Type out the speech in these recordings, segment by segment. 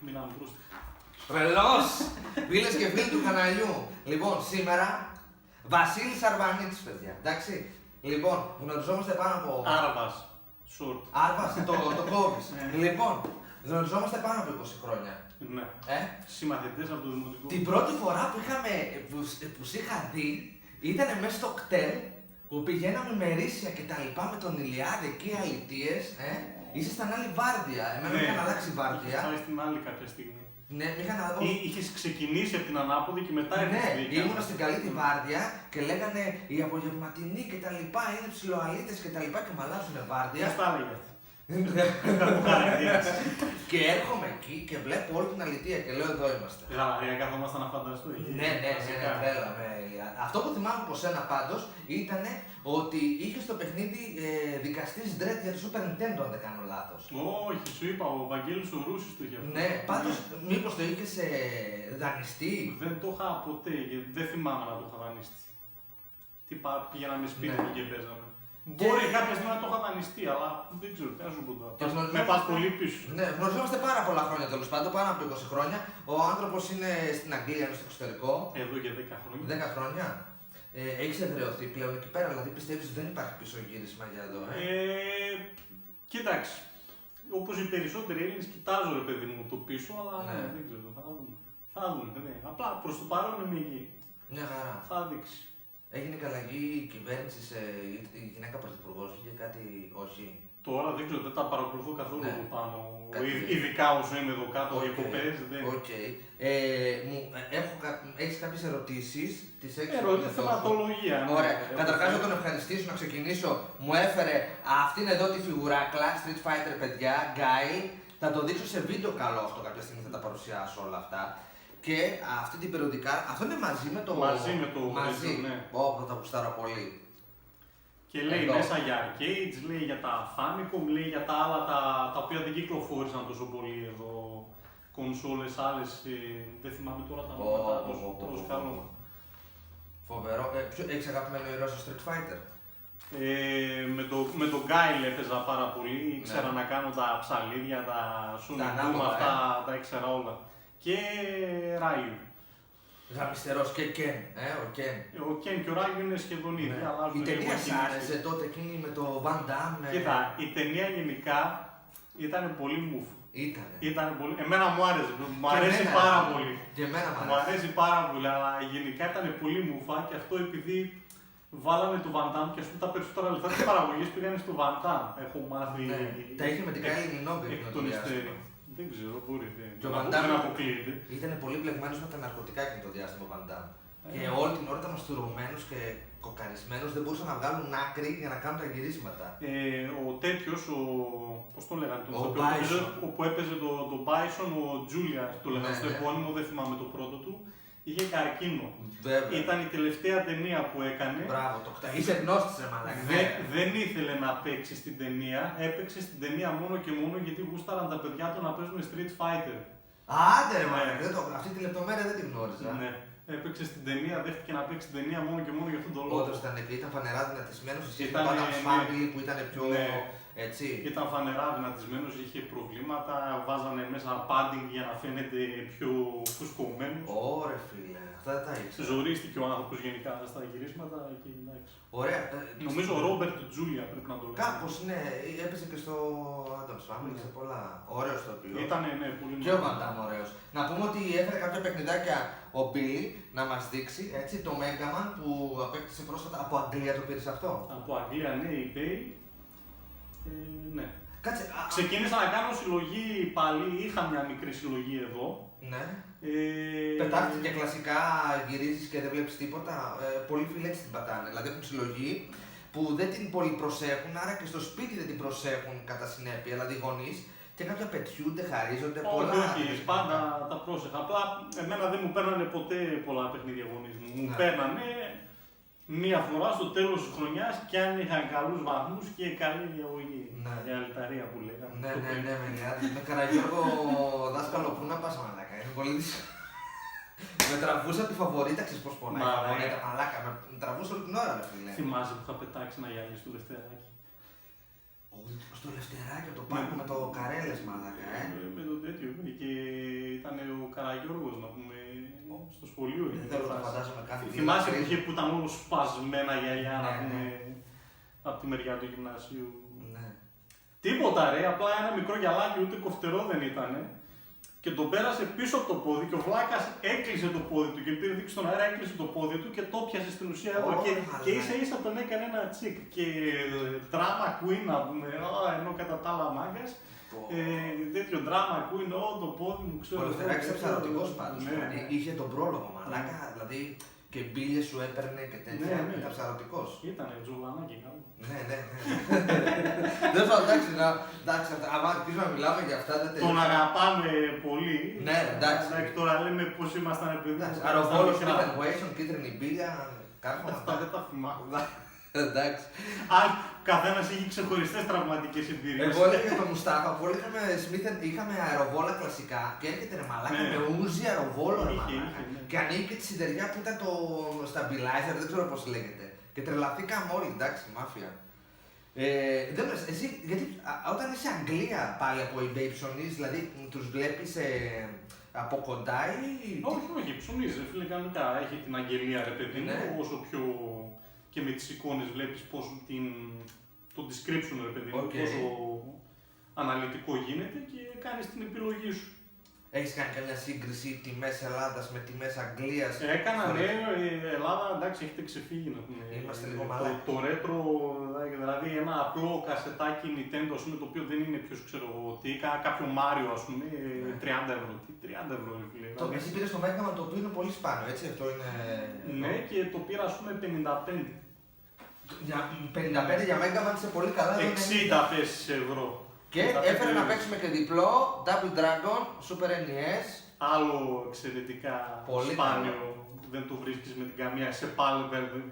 Μίλαμε πρόστιχα. Τρελός! Φίλες και φίλοι του καναλιού. Λοιπόν, σήμερα Βασίλης Αρβανίτης, παιδιά. Εντάξει. Λοιπόν, γνωριζόμαστε πάνω από. Άρβας. Short. Άρβας, το κόβεις. Λοιπόν, γνωριζόμαστε πάνω από 20 χρόνια. Ναι. Συμμαθητές από το δημοτικό. Την πρώτη φορά που σ' είχα δει ήταν μέσα στο κτέλ που πηγαίναμε μερίσια και τα λοιπά με τον Ηλιάδη εκεί αλητίες. Ήσασταν άλλη βάρδια. Εμένα μου είχαν αλλάξει βάρδια. Είχες πάει στην άλλη κάποια στιγμή. Ναι, Είχες ξεκινήσει από την ανάποδη και μετά ναι, ήρθες. ήμουν στην καλή τη βάρδια και λέγανε οι απογευματινοί και τα λοιπά είναι ψιλοαλίτες και τα λοιπά και μ' αλλάζουνε βάρδια. Ποιος τα έλεγε. Και έρχομαι εκεί και βλέπω όλη την αλητεία και λέω εδώ είμαστε. Γαλαρία καθόμαστε να φανταστούμε. Ναι, τρέλα. Αυτό που θυμάμαι από σένα πάντως ήταν ότι είχε στο παιχνίδι δικαστής Dredd για το Super Nintendo, αν δεν κάνω λάθος. Όχι, σου είπα, ο Βαγγέλης ο Ρούσης το είχε αυτό. Ναι, πάντως μήπως το είχες δανειστεί. Δεν το είχα ποτέ, δεν θυμάμαι να το είχα δανειστεί. Τι πηγαίναμε σπίτι και παίζαμε. Μπορεί κάποια στιγμή να το είχα δανειστεί, αλλά δεν ξέρω τι να σου πω τώρα. Με πας πολύ πίσω. Ναι, γνωριζόμαστε πάρα πολλά χρόνια τέλος πάντων, πάνω από 20 χρόνια. Ο άνθρωπος είναι στην Αγγλία, είναι στο εξωτερικό. Εδώ και 10 χρόνια. 10 χρόνια. Έχεις εδραιωθεί πλέον εκεί πέρα, δηλαδή πιστεύεις ότι δεν υπάρχει πίσω γύρισμα για εδώ. Κοίταξε. Όπως οι περισσότεροι Έλληνες, κοιτάζω ρε παιδί μου το πίσω, αλλά δεν ξέρω. Θα δούμε. Απλά προς το παρόν είμαι εκεί. Μια χαρά. Θα δείξει. Έγινε και αλλαγή κυβέρνηση, η γυναίκα πρωθυπουργός, είχε κάτι, όχι. Τώρα δεν ξέρω, δεν τα παρακολουθώ καθόλου από πάνω. Ειδικά όσο είμαι εδώ κάτω, διακοπές. Οκ. Έχεις κάποιες ερωτήσεις, τις έχεις ερωτήσεις. Θεματολογία. Ωραία. Καταρχάς να τον ευχαριστήσω, να ξεκινήσω. Μου έφερε αυτήν εδώ τη φιγουράκλα, Street Fighter παιδιά, Guile. Θα το δείξω σε βίντεο καλό αυτό κάποια στιγμή, θα τα παρουσιάσω όλα αυτά. Και αυτή την περιοδικά, αυτό είναι μαζί με το. Μαζί. Ναι. Θα τα γουστάρω πολύ. Και λέει εδώ μέσα για arcades, λέει για τα Famicom, λέει για τα άλλα τα οποία δεν κυκλοφόρησαν τόσο πολύ εδώ. Κονσόλες άλλες, δεν θυμάμαι τώρα τα ονόματα, τόσο καλό. Φοβερό. Έχεις αγαπημένο ήρωα στο Street Fighter? Με τον Guile έπαιζα πάρα πολύ, ήξερα να κάνω τα ψαλίδια, τα Sonic Boom, αυτά τα ήξερα όλα. Και Ράιου. Γαμιστερός και Ken, ο Ken. Ο Ken και ο Ράιου είναι σχεδόν ίδιοι, αλλάζουν. Η ταινία σ' άρεσε τότε εκείνη με το Van Damme? Κοίτα, η ταινία γενικά ήταν πολύ μουφ. Ήτανε πολύ. Εμένα μου άρεσε, μου αρέσει πάρα πολύ. Και εμένα μου αρέσει πάρα πολύ, αλλά γενικά ήταν πολύ μουφα και αυτό επειδή βάλανε το Van Damme και ας πούμε τα περισσότερα λεφτά της παραγωγής πήγανε στο Van Damme. Έχω μάθει. Τα είχε με την Kylie Minogue εκ των υστέρων. Δεν ξέρω, μπορεί. Δεν αποκλείεται. Ήταν πολύ μπλεγμένος με τα ναρκωτικά εκείνο το διάστημα ο Van Damme. Και όλη την ώρα ήταν μαστουρωμένος και κοκαρισμένος, δεν μπορούσαν να βγάλουν άκρη για να κάνουν τα γυρίσματα. Ο τέτοιος, πώς τον λέγανε, που έπαιζε τον Bison, ο Τζούλια, το λέγανε στο επώνυμο, δεν θυμάμαι το πρώτο του, είχε καρκίνο. Βέβαια. Ήταν η τελευταία ταινία που έκανε. Μπράβο, είσαι γνώστης ρε μαλάκα. Δεν ήθελε να παίξει στην ταινία, έπαιξε στην ταινία μόνο και μόνο γιατί γούσταραν τα παιδιά του να παίζουν Street Fighter. Άντε ρε μαλάκα, αυτή τη λεπτομέρεια δεν την γνώριζα. Ναι. Έπαιξε στην ταινία, δέχτηκε να παίξει την ταινία μόνο και μόνο για αυτόν τον λόγο. Όντως ήταν φανερά δυνατισμένος, εσύ που ήταν Family που ήταν πιο έτσι. Ήταν φανερά δυνατισμένος, είχε προβλήματα, βάζανε μέσα padding για να φαίνεται πιο φουσκωμένος. Ωραία φίλε, αυτά δεν τα ήξερα. Ζορίστηκε ο άνθρωπος γενικά στα γυρίσματα και εντάξει. Ωραία. Νομίζω ο Ρόμπερτ Τζούλια πρέπει να το λέει. Κάπως ναι, έπαιζε και στο Adam's Family σε πολλά. Ωραίος το οποίο. Ήταν πολύ και ο Van Damme ωραίος. Να πούμε ότι έφερε κάποια παιχνιδάκια ο Billy να μας δείξει, έτσι, το Mega Man που απέκτησε πρόσφατα από Αγγλία, το πήρες αυτό? Από Αγγλία, ναι, eBay. Ναι. Κάτσε, ξεκίνησα να κάνω συλλογή πάλι, είχα μια μικρή συλλογή εδώ. Ναι. Πετάχτηκε κλασικά, γυρίζεις και δεν βλέπεις τίποτα. Πολλοί φίλοι έτσι την πατάνε, δηλαδή έχουν συλλογή που δεν την πολύ προσέχουν, άρα και στο σπίτι δεν την προσέχουν κατά συνέπεια, δηλαδή οι γονείς. Και κάποια πετιούνται, χαρίζονται, πολλά. Όχι, πάντα τα πρόσεχα. Απλά εμένα δεν μου παίρνανε ποτέ πολλά παιχνίδια γονείς μου. Μου παίρνανε μία φορά στο τέλος της χρονιάς και αν είχαν καλούς βαθμούς και καλή διαγωγή. Για αλυταρία που λέγαμε. Ναι, με Καραγιώργο δάσκαλο που να πας μαλάκα, είναι πολύ δύσκολο. Με τραβούσα τη φαβορίτα, ξέρεις πώς πονάει η φαβορίτα, μαλάκα, με τραβούσα όλη την ώρα ρε φίλε. Θυμάσαι που είχα πετάξει ένα γυαλί στο Δευτεράκι. Στο Λευτεράκι, το πάρκο με το Καρέλες μαλάκα, Με το τέτοιο, και στο σχολείο. Δεν θέλω να φαντάζομαι κάτι. Θυμάσαι που ήταν όλο σπασμένα γυαλιά, Ναι, να πούμε, ναι. από τη μεριά του γυμνασίου. Ναι. Τίποτα ρε, απλά ένα μικρό γυαλάκι, ούτε κοφτερό δεν ήταν. Και τον πέρασε πίσω από το πόδι και ο βλάκας έκλεισε το πόδι του και πήρε δείξει στον αέρα, έκλεισε το πόδι του και το πιάσε στην ουσία εδώ. Και ίσα ίσα τον έκανε ένα τσικ. Και drama queen να πούμε, ενώ κατά τα άλλα μάγκας. Τέτοιο drama queen, το πόδι μου ξέρω. Ο Λευτεράκης ήταν ψαρωτικός πάντως. Ναι. Είχε τον πρόλογο μαλάκα, δηλαδή και μπίλες σου έπαιρνε και τέτοια. Ναι. Ήταν ψαρωτικός. Ήτανε τζουλανάκι κάπου. Ναι. Δεν θα εντάξει, άμα αρχίσουμε να μιλάμε για αυτά δεν Τον αγαπάμε πολύ. Ναι, εντάξει. Τώρα λέμε πώς ήμασταν επειδή. Αεροβόλος, Stephen κίτρινη μπίλια, κάρφωνα. Αυτά δεν τα θυμάμαι. Εντάξει. Αν καθένας έχει ξεχωριστές τραυματικές εμπειρίες. Εγώ έλεγα για τον Μουστάφα που είχαμε αεροβόλα κλασικά και έρχεται ρε μαλάκα με ούζι αεροβόλο ρε μαλάκα. Και ανοίγει τη σιδεριά που ήταν το stabilizer, δεν ξέρω πώς λέγεται. Και τρελαθήκαμε όλοι, εντάξει, μάφια. Εσύ, γιατί όταν είσαι Αγγλία πάλι από eBay ψωνίζεις, δηλαδή τους βλέπεις από κοντά ή... Όχι, ψωνίζει, φίλε, κανονικά. Έχει την αγγελία ρε παιδί μου, όσο πιο... και με τις εικόνες βλέπεις πώς το description ρε παιδί μου, πόσο αναλυτικό γίνεται και κάνεις την επιλογή σου. Έχεις κάνει καμιά σύγκριση τιμές Ελλάδας με τιμές Αγγλίας? Έκανα, ναι, Ελλάδα, εντάξει, έχετε ξεφύγει να πούμε. Είμαστε λίγο μαλάκες. Το retro, δηλαδή ένα απλό κασετάκι Nintendo, ας πούμε, το οποίο δεν είναι ποιος ξέρω τι, κάποιο Mario, ας πούμε, 30 ευρώ. Τι 30 ευρώ, φίλε. Εσύ πήρες το Mega Man το οποίο είναι πολύ σπάνιο, έτσι, αυτό είναι... Ναι, και το πήρα, ας πούμε, 55. 55 για Mega Man είσαι πολύ καλά. 60 πες ευρώ. Και έφερε να παίξουμε και διπλό, Double Dragon, Super NES. Άλλο εξαιρετικά πολύ σπάνιο, δεν το βρίσκεις με την καμία, σε PAL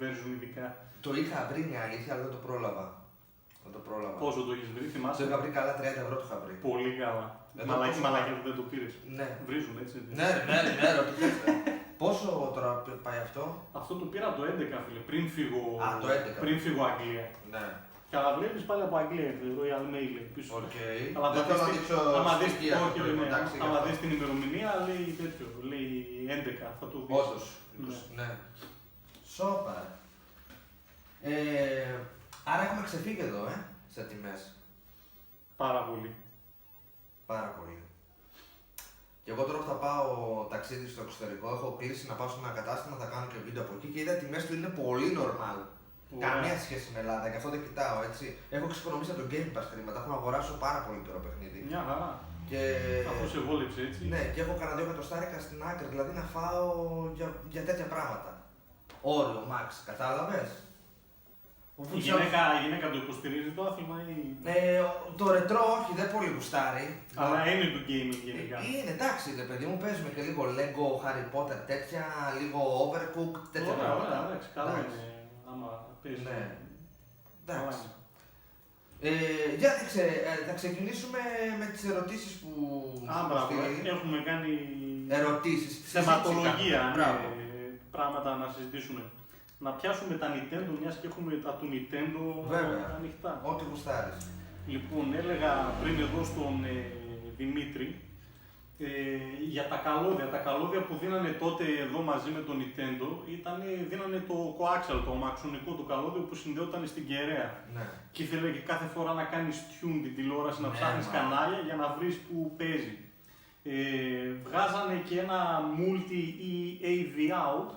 version ειδικά. Το είχα βρει μια αλήθεια, αλλά δεν το πρόλαβα. Πόσο το έχεις βρει, θυμάσαι? Το είχα βρει καλά, 30 ευρώ το είχα βρει. Πολύ καλά. Μαλακιά που δεν το πήρες. Ναι. Βρίζουν έτσι. Ναι, πόσο τώρα πάει αυτό? Αυτό το πήρα το 11, φίλε, πριν φύγω, το 11. πριν φύγω Αγγλία. Ναι. Και αλλά βλέπεις πάλι από Αγγλία, Royal Mail πίσω. Αλλά δεν θέλω να δείξω άμα δεις την ημερομηνία, λέει τέτοιο, λέει 11, θα το δεις. Όντως, ναι. Σόπα. Άρα έχουμε ξεφύγει εδώ, σε τιμές. Πάρα πολύ. Πάρα πολύ. Και εγώ τώρα που θα πάω ταξίδι στο εξωτερικό, έχω κλείσει να πάω σε ένα κατάστημα, θα κάνω και βίντεο από εκεί και είδα τιμές του είναι πολύ normal. Καμία σχέση με Ελλάδα, και αυτό δεν κοιτάω έτσι. Έχω εξοικονομήσει από το Game Pass χρήματα, έχω να αγοράσω πάρα πολύ καιρό παιχνίδι. Μια χαρά. Και... αφού σε βόλεψε έτσι. Ναι, και έχω κανένα 2 εκατοστάρικα στην άκρη, δηλαδή να φάω για τέτοια πράγματα. Όριο, Max, κατάλαβες? Η γυναίκα το υποστηρίζει το άθλημα ή... Το ρετρό όχι, δεν πολύ γουστάρει. Αλλά είναι του gaming γενικά. Είναι εντάξει, ρε παιδί μου, παίζουμε και λίγο Lego, Harry Potter, τέτοια, λίγο Overcooked, τέτοια πράγματα. Ωραία, εντάξει, καλό είναι άμα παίζει. Ναι. Εντάξει. Για δείξε, θα ξεκινήσουμε με τις ερωτήσεις που έχουμε κάνει ερωτήσεις. Θεματολογία, πράγματα να συζητήσουμε. Να πιάσουμε τα Nintendo, μιας και έχουμε τα του Nintendo ανοιχτά. Ό,τι γουστάρεις. Λοιπόν, έλεγα πριν εδώ στον Δημήτρη για τα καλώδια που δίνανε τότε εδώ μαζί με το Nintendo, δίνανε το coaxial, το αμαξονικό το καλώδιο που συνδέονταν στην κεραία. Ναι. Και ήθελε και κάθε φορά να κάνεις tune την τηλεόραση, να ψάχνεις κανάλια για να βρεις που παίζει. Βγάζανε και ένα multi ή AV out.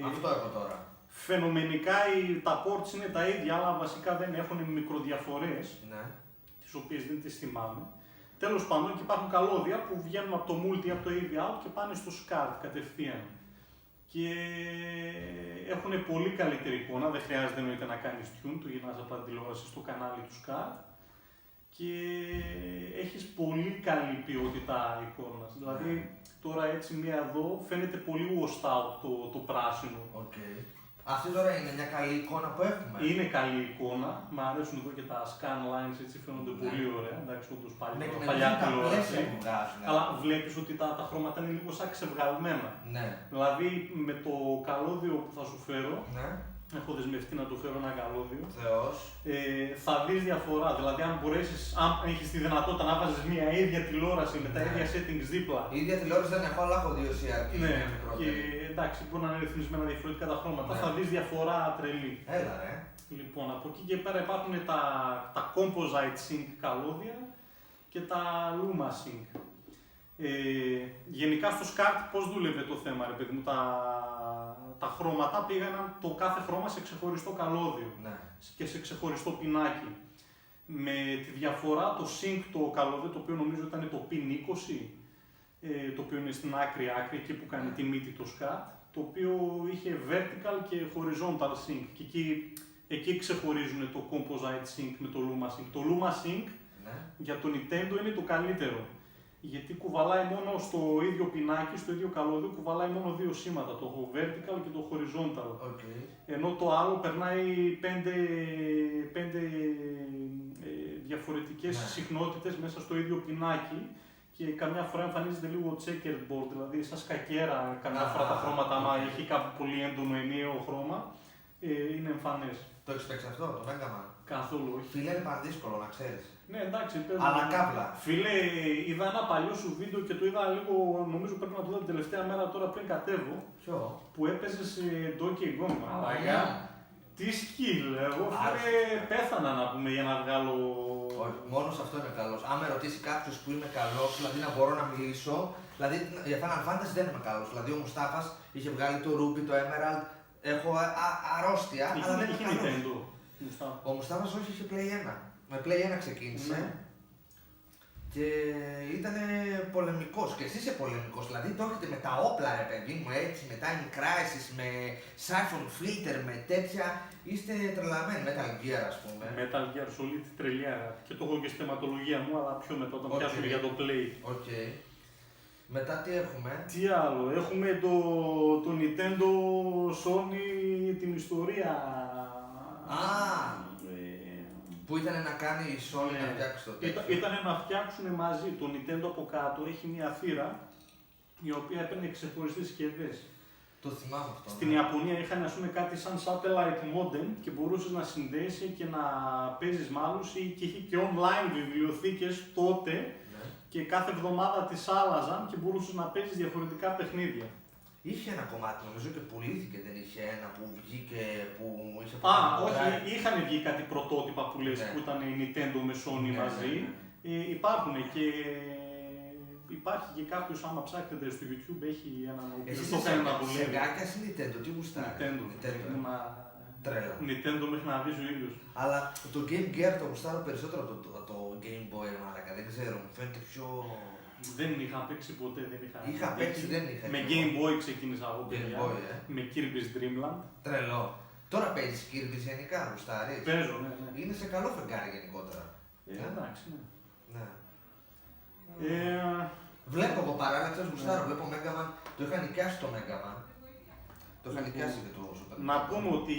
Αυτό έχω τώρα. Φαινομενικά τα ports είναι τα ίδια, αλλά βασικά δεν έχουν μικροδιαφορές, τις οποίες δεν τις θυμάμαι. Τέλος πάντων, και υπάρχουν καλώδια που βγαίνουν από το multi, από το AV out και πάνε στο SCART κατευθείαν. Και έχουν πολύ καλύτερη εικόνα, δεν χρειάζεται εννοείται να κάνεις tune, το γυρνάς απλά τηλεόραση στο κανάλι του SCART. Και έχεις πολύ καλή ποιότητα εικόνας. Δηλαδή, τώρα έτσι μία εδώ φαίνεται πολύ washed out το πράσινο. Αυτή τώρα είναι μια καλή εικόνα που έχουμε. Είναι καλή εικόνα. Μ' αρέσουν εδώ και τα scan lines, έτσι φαίνονται πολύ ωραία. Εντάξει, όντως παλιά τηλεόραση. Αλλά βλέπεις ότι τα χρώματα είναι λίγο σαν ξεβγαλμένα. Ναι. Δηλαδή με το καλώδιο που θα σου φέρω, Έχω δεσμευτεί να του φέρω ένα καλώδιο. Θεός. Θα δεις διαφορά. Δηλαδή, αν μπορέσεις, αν έχεις τη δυνατότητα να βάζεις μια ίδια τηλεόραση με τα ίδια settings δίπλα. Η ίδια τηλεόραση δεν έχω, αλλά έχω 2 CRT. Ναι, και εντάξει, μπορεί να είναι ρυθμισμένα διαφορετικά τα χρώματα. Ναι. Θα δεις διαφορά τρελή. Έλα, ρε. Λοιπόν, από εκεί και πέρα υπάρχουν τα Composite Sync καλώδια και τα Luma Sync. Γενικά στο SCART πώς δούλευε το θέμα, ρε παιδί μου, τα χρώματα πήγαιναν το κάθε χρώμα σε ξεχωριστό καλώδιο, ναι, και σε ξεχωριστό πινάκι. Με τη διαφορά το Sync το καλώδιο, το οποίο νομίζω ήταν το PIN 20, το οποίο είναι στην άκρη, εκεί που κάνει τη μύτη το SCART, το οποίο είχε vertical και horizontal sync και εκεί ξεχωρίζουν το Composite Sync με το Luma Sync. Το Luma Sync, ναι, για το Nintendo είναι το καλύτερο, γιατί κουβαλάει μόνο στο ίδιο πινάκι, στο ίδιο καλώδιο, κουβαλάει μόνο 2 σήματα, το vertical και το horizontal. Okay. Ενώ το άλλο περνάει 5 διαφορετικές, ναι, συχνότητες μέσα στο ίδιο πινάκι και καμιά φορά εμφανίζεται λίγο checkerboard, δηλαδή σαν σκακέρα, καμιά φορά τα χρώματα, άμα έχει κάπου πολύ έντονο ενιαίο χρώμα, είναι εμφανές. Το έχεις παίξει αυτό, το Mega Man? Καθόλου όχι. Φίλε, είναι πάρα δύσκολο να ξέρεις. Ναι, εντάξει, παίζω. Αλλά κάπλα. Φίλε, είδα ένα παλιό σου βίντεο και το είδα λίγο, νομίζω πρέπει να το δω την τελευταία μέρα τώρα πριν κατέβω. Ποιο? Που έπαιζε σε Donkey Kong. Μαλάκα. Τι skill, εγώ φίλε πέθανα να πούμε για να βγάλω. Όχι, μόνο σε αυτό είμαι καλός. Αν με ρωτήσει κάποιος που είμαι καλός, δηλαδή να μπορώ να μιλήσω, δηλαδή για Final Fantasy δεν είμαι καλός. Δηλαδή ο Μουστάφας είχε βγάλει το Ruby, το Emerald, έχω αρρώστια, αλλά δεν είμαι καλός. Ο Μουστάφας όχι, είχε Play 1. Με Play 1 ξεκίνησε, ναι, και ήταν πολεμικός. Και εσύ είσαι πολεμικός. Δηλαδή το έχετε με τα όπλα, ρε παιδί μου, έτσι, με Time Crisis, με Siphon Filter, με τέτοια. Είστε τρελαμένοι. Metal Gear, ας πούμε. Metal Gear, solid τρελιά. Και το έχω και στη θεματολογία μου, αλλά πιο μετά όταν πιάσουμε για το Play. Okay. Μετά τι έχουμε? Τι άλλο, έχουμε το Nintendo Sony, την ιστορία. Που ήταν να κάνει η Sony, ναι, να φτιάξει το τέτοιο. Ήταν να φτιάξουν μαζί. Το Nintendo από κάτω έχει μια θύρα η οποία έπαιρνε ξεχωριστές συσκευές. Το θυμάμαι αυτό. Στην, ναι, Ιαπωνία είχαν, ας πούμε, κάτι σαν satellite modem και μπορούσες να συνδέσει και να παίζεις με άλλους, και είχε και online βιβλιοθήκες τότε, ναι, και κάθε εβδομάδα τις άλλαζαν και μπορούσες να παίζεις διαφορετικά παιχνίδια. Είχε ένα κομμάτι, νομίζω, και πουλήθηκε, δεν είχε ένα που βγήκε, που είχε... Όχι, είχαν βγει κάτι πρωτότυπα που λες, ναι, που ήταν η Nintendo με Sony, ναι, μαζί. Ναι, ναι. Υπάρχουν και... Υπάρχει και κάποιος, άμα ψάχνετε στο YouTube, έχει έναν... Εσείς το κάνει να δουλεύει. Σεγάκιας ή Nintendo, τι γουστάρει? Nintendo. Τρέλα. Nintendo μέχρι να δεις ο ήλιος. Αλλά το Game Gear το γουστάρω περισσότερο από το Game Boy, μαλάκα, δεν ξέρω, μου φαίνεται πιο... Δεν είχα παίξει ποτέ, Είχα παίξει, δεν είχα. Με Game Boy ξεκίνησα εγώ, παιδιά. Με Kirby's Dream Land. Τρελό. Τώρα παίζεις Kirby's γενικά, γουστάρεις? Παίζω, ναι, ναι. Είναι σε καλό φεγγάρι γενικότερα. Εντάξει, ναι. Ναι. Βλέπω εγώ παράλληλα, ξέρεις, γουστάρω, βλέπω Mega Man. Το είχα νοικιάσει το Mega Man. Το είχα νοικιάσει και το Super. Να πούμε ότι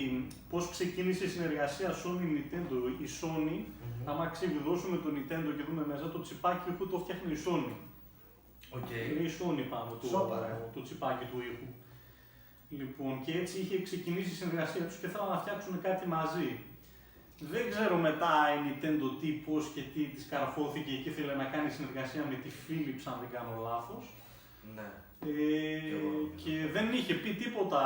πώς ξεκίνησε η συνεργασία Sony-Nintendo. Η Sony, άμα ξεβιδώσουμε το Nintendo και δούμε μέσα, το τσιπάκι ήχου το φτιάχνει η Sony. Okay. Η Sony πάνω το τσιπάκι του ήχου. Λοιπόν, και έτσι είχε ξεκινήσει η συνεργασία τους και θέλανε να φτιάξουν κάτι μαζί. Δεν ξέρω μετά η Nintendo τι, πώς και τι της καρφώθηκε και ήθελε να κάνει συνεργασία με τη Philips, αν δεν κάνω λάθος. Ναι. Και δεν είχε πει τίποτα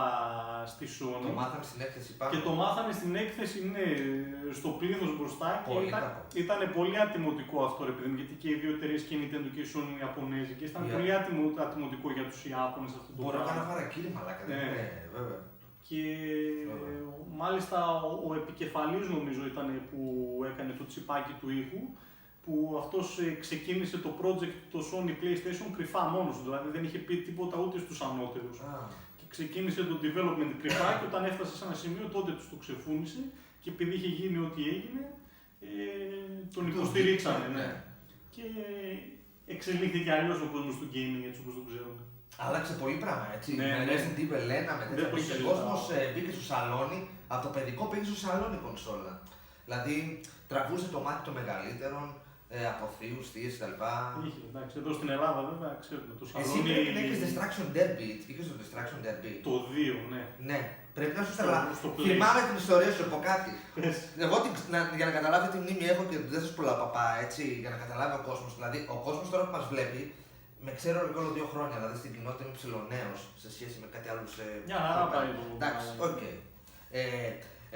στη Sony. Το μάθαμε στην έκθεση πάνω. Και το μάθαμε στην έκθεση, ναι, στο πλήθος μπροστά. Πολύ ήταν πολύ ατιμωτικό αυτό, ρε παιδί μου, γιατί και οι δύο εταιρείες, και η Nintendo και η Sony, οι Ιαπωνέζικες, ήταν πολύ ατιμωτικό για τους Ιάπωνες αυτό το πράγμα. Μπορεί να κάνω χαρακτήρι, μαλάκα, ναι, βέβαια. Και μάλιστα ο επικεφαλής, νομίζω, ήταν που έκανε το τσιπάκι του ήχου, που αυτός ξεκίνησε το project το Sony PlayStation κρυφά μόνος του, δηλαδή δεν είχε πει τίποτα ούτε στους ανώτερους. Και ξεκίνησε το development κρυφά και όταν έφτασε σε ένα σημείο τότε τους το ξεφούνησε και επειδή είχε γίνει ό,τι έγινε, τον υποστηρίξανε. Ναι. Και εξελίχθηκε αλλιώς ο κόσμος του gaming, έτσι όπως το ξέρουμε. Άλλαξε πολύ πράγμα, έτσι. Ναι, με Resident Evil 1, με τέτοια. Ο κόσμος μπήκε στο σαλόνι, από το παιδικό πήγε στο σαλόνι κονσόλα. Δηλαδή τραβούσε το μάτι των μεγαλύτερων, από θείους, θείες κτλ. Είχε, εντάξει, εδώ στην Ελλάδα βέβαια ξέρουμε το Εσύ σαλόνι. πρέπει να έχεις Destruction Derby. Είχες το Destruction Derby. Το 2, ναι. Ναι, πρέπει να σου Στο- σταλά. στο Play. Θυμάμαι την ιστορία σου από κάτι. Πες. Εγώ για να καταλάβει τη μνήμη έχω και δεν σας πολλά παπά, έτσι, για να καταλάβει ο κόσμος. Δηλαδή, ο κόσμος τώρα που μας βλέπει, με ξέρω όλο 2 χρόνια, δηλαδή στην κοινότητα είμαι ψηλονέος σε σχέση με κάτι άλλο. Μια χαρά πάει το. Εντάξει, οκ.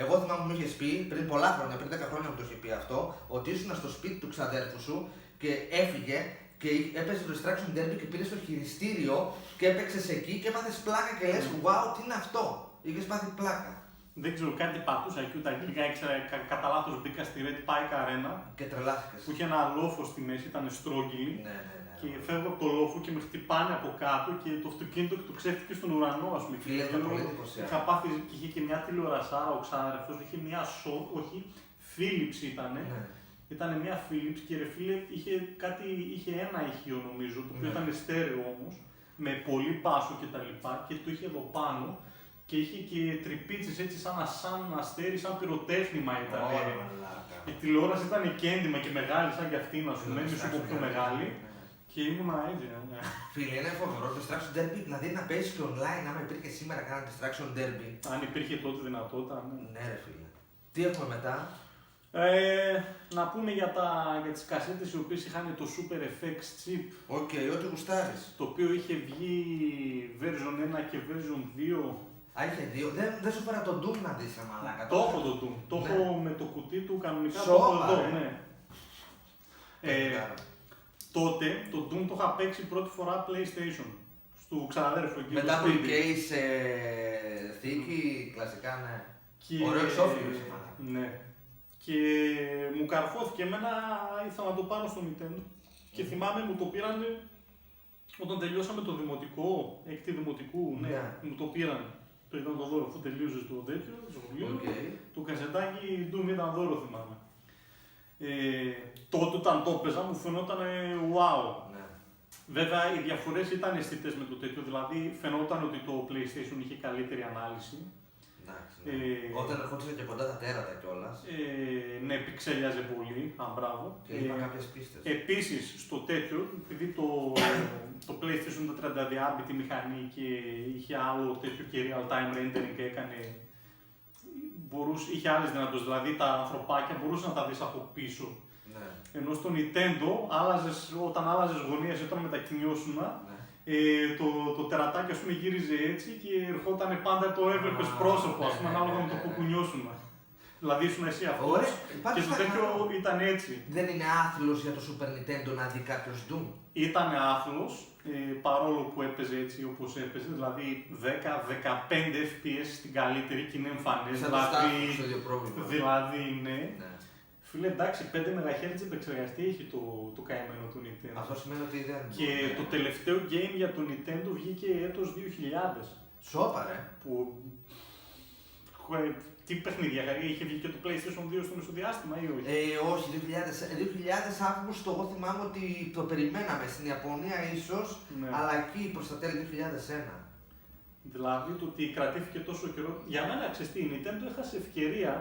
Εγώ θυμάμαι μου είχε πει πριν πολλά χρόνια, πριν 10 χρόνια μου το είχε πει αυτό, ότι ήσουν στο σπίτι του ξαδέρφου σου και έφυγε και έπαιζε το Destruction Derby και πήρε στο χειριστήριο και έπαιξε εκεί και έπαθε πλάκα και λες wow, τι είναι αυτό. Είχε πάθει πλάκα. Δεν ξέρω, κάτι πατούσα εκεί τα αγγλικά, ήξερα κατά λάθος μπήκα στη Red Pike Arena Και τρελάθηκες. που είχε ένα λόφο στη μέση, ήταν στρόγγυλη. Ναι. Και φεύγω από το λόφο και με χτυπάνε από κάτω και το αυτοκίνητο του ξέφτηκε στον ουρανό, ας πούμε. Φίλε, ήταν πολύ εντυπωσιακό. Είχα πάθει και είχε και μια τηλεορασάρα ο ξάδερφος, είχε μια όχι, Philips ήτανε. Ναι. Ήταν μια Philips και ρε φίλε είχε ένα ηχείο νομίζω, το οποίο Ναι. ήταν στέρεο όμως, με πολύ μπάσο και τα λοιπά και το είχε εδώ πάνω και είχε και τρυπίτσες έτσι σαν αστέρι, σαν πυροτέχνημα ήταν. Ωραία, μαλάκα. Η τηλεόραση ήταν και έντιμα και μεγάλη σαν και αυτή, να σου Το μένει σου Destruction πιο Derby, μεγάλη. ναι. Και ήμουνα έτσι, ναι. Φίλε, είναι φοβερό το Destruction Derby, δηλαδή να παίζει και online, άμα υπήρχε σήμερα κανένα Destruction Derby. Αν υπήρχε τότε δυνατότητα, ναι. Ναι, ρε φίλε. Τι έχουμε μετά. Να πούμε για τις κασέτες οι οποίες είχαν το Super FX chip, Οκ, ό,τι γουστάρεις. το οποίο είχε βγει version 1 και version 2. Α, είχε 2. Δεν σου φέρα το Doom να δεις, ρε μαλάκα. Το έχω το Doom. Το Ναι. έχω με το κουτί του κανονικά. Το Σόπα, έχω εδώ, ρε. ναι. Τότε το Doom το είχα παίξει πρώτη φορά PlayStation. Στου ξαδέρφου εκεί. Μετά στο το σπίτι. case θήκη, κλασικά, ναι. Και... Ωραίο εξώφυλλο είσαι, μαλάκα. Ναι. Και μου καρφώθηκε εμένα, ήθελα να το πάρω στο Nintendo. Και θυμάμαι μου το πήραν όταν τελειώσαμε το δημοτικό, έκτη δημοτικού, ναι, Ναι. μου το πήραν. Το ήταν το δώρο, αφού τελείωσε το τέτοιο, το σχολείο. Οκ. Το κασετάκι Doom ήταν δώρο, θυμάμαι. Τότε όταν το έπαιζα μου φαινόταν wow. Ναι. Βέβαια οι διαφορές ήταν αισθητές με το τέτοιο, δηλαδή φαινόταν ότι το PlayStation είχε καλύτερη ανάλυση. Εντάξει, ναι. Όταν ερχόντουσαν και κοντά τα τέρατα κιόλας. Ναι, πιξέλιαζε πολύ, μπράβο. Και είπα κάποιες πίστες. Επίσης, στο τέτοιο, επειδή το PlayStation ήταν 32-bit μηχανή και είχε άλλο τέτοιο και real-time rendering και είχε άλλες δυνατότητες, δηλαδή τα ανθρωπάκια μπορούσαν να τα δεις από πίσω. Ναι. Ενώ στο Nintendo, όταν άλλαζες γωνίες, όταν μετακινιώσουν, Ναι. το τερατάκι ας πούμε γύριζε έτσι και ερχόταν πάντα το έβλεπες πρόσωπο, ας πούμε, ανάλογα με το που κουνιώσουν. Δηλαδή ήσουν εσύ αυτός Ωραία, και υπάρχει το τέτοιο ήταν έτσι. Δεν είναι άθλος για το Super Nintendo να δει κάποιος Doom. Ήταν άθλος, παρόλο που έπαιζε έτσι όπως έπαιζε, δηλαδή 10-15 FPS στην καλύτερη και είναι εμφανές. Σαν το Starfield στο ίδιο πρόβλημα. Δηλαδή, ναι. Ναι. Φίλε, εντάξει, 5 MHz επεξεργαστή έχει το καημένο του Nintendo. Αυτό σημαίνει ότι δεν. Και το τελευταίο game για το Nintendo βγήκε έτος 2000. Σόπα, ρε. Που... Τι παιχνίδια, είχε βγει και το PlayStation 2 στο μεσοδιάστημα ή όχι? Όχι, 2000 Αύγουστο, εγώ θυμάμαι ότι το περιμέναμε στην Ιαπωνία ίσως, Ναι. αλλά εκεί προς τα τέλη 2001. Δηλαδή το ότι κρατήθηκε τόσο καιρό. Για μένα, ξέρεις τι, η Nintendo έχασε ευκαιρία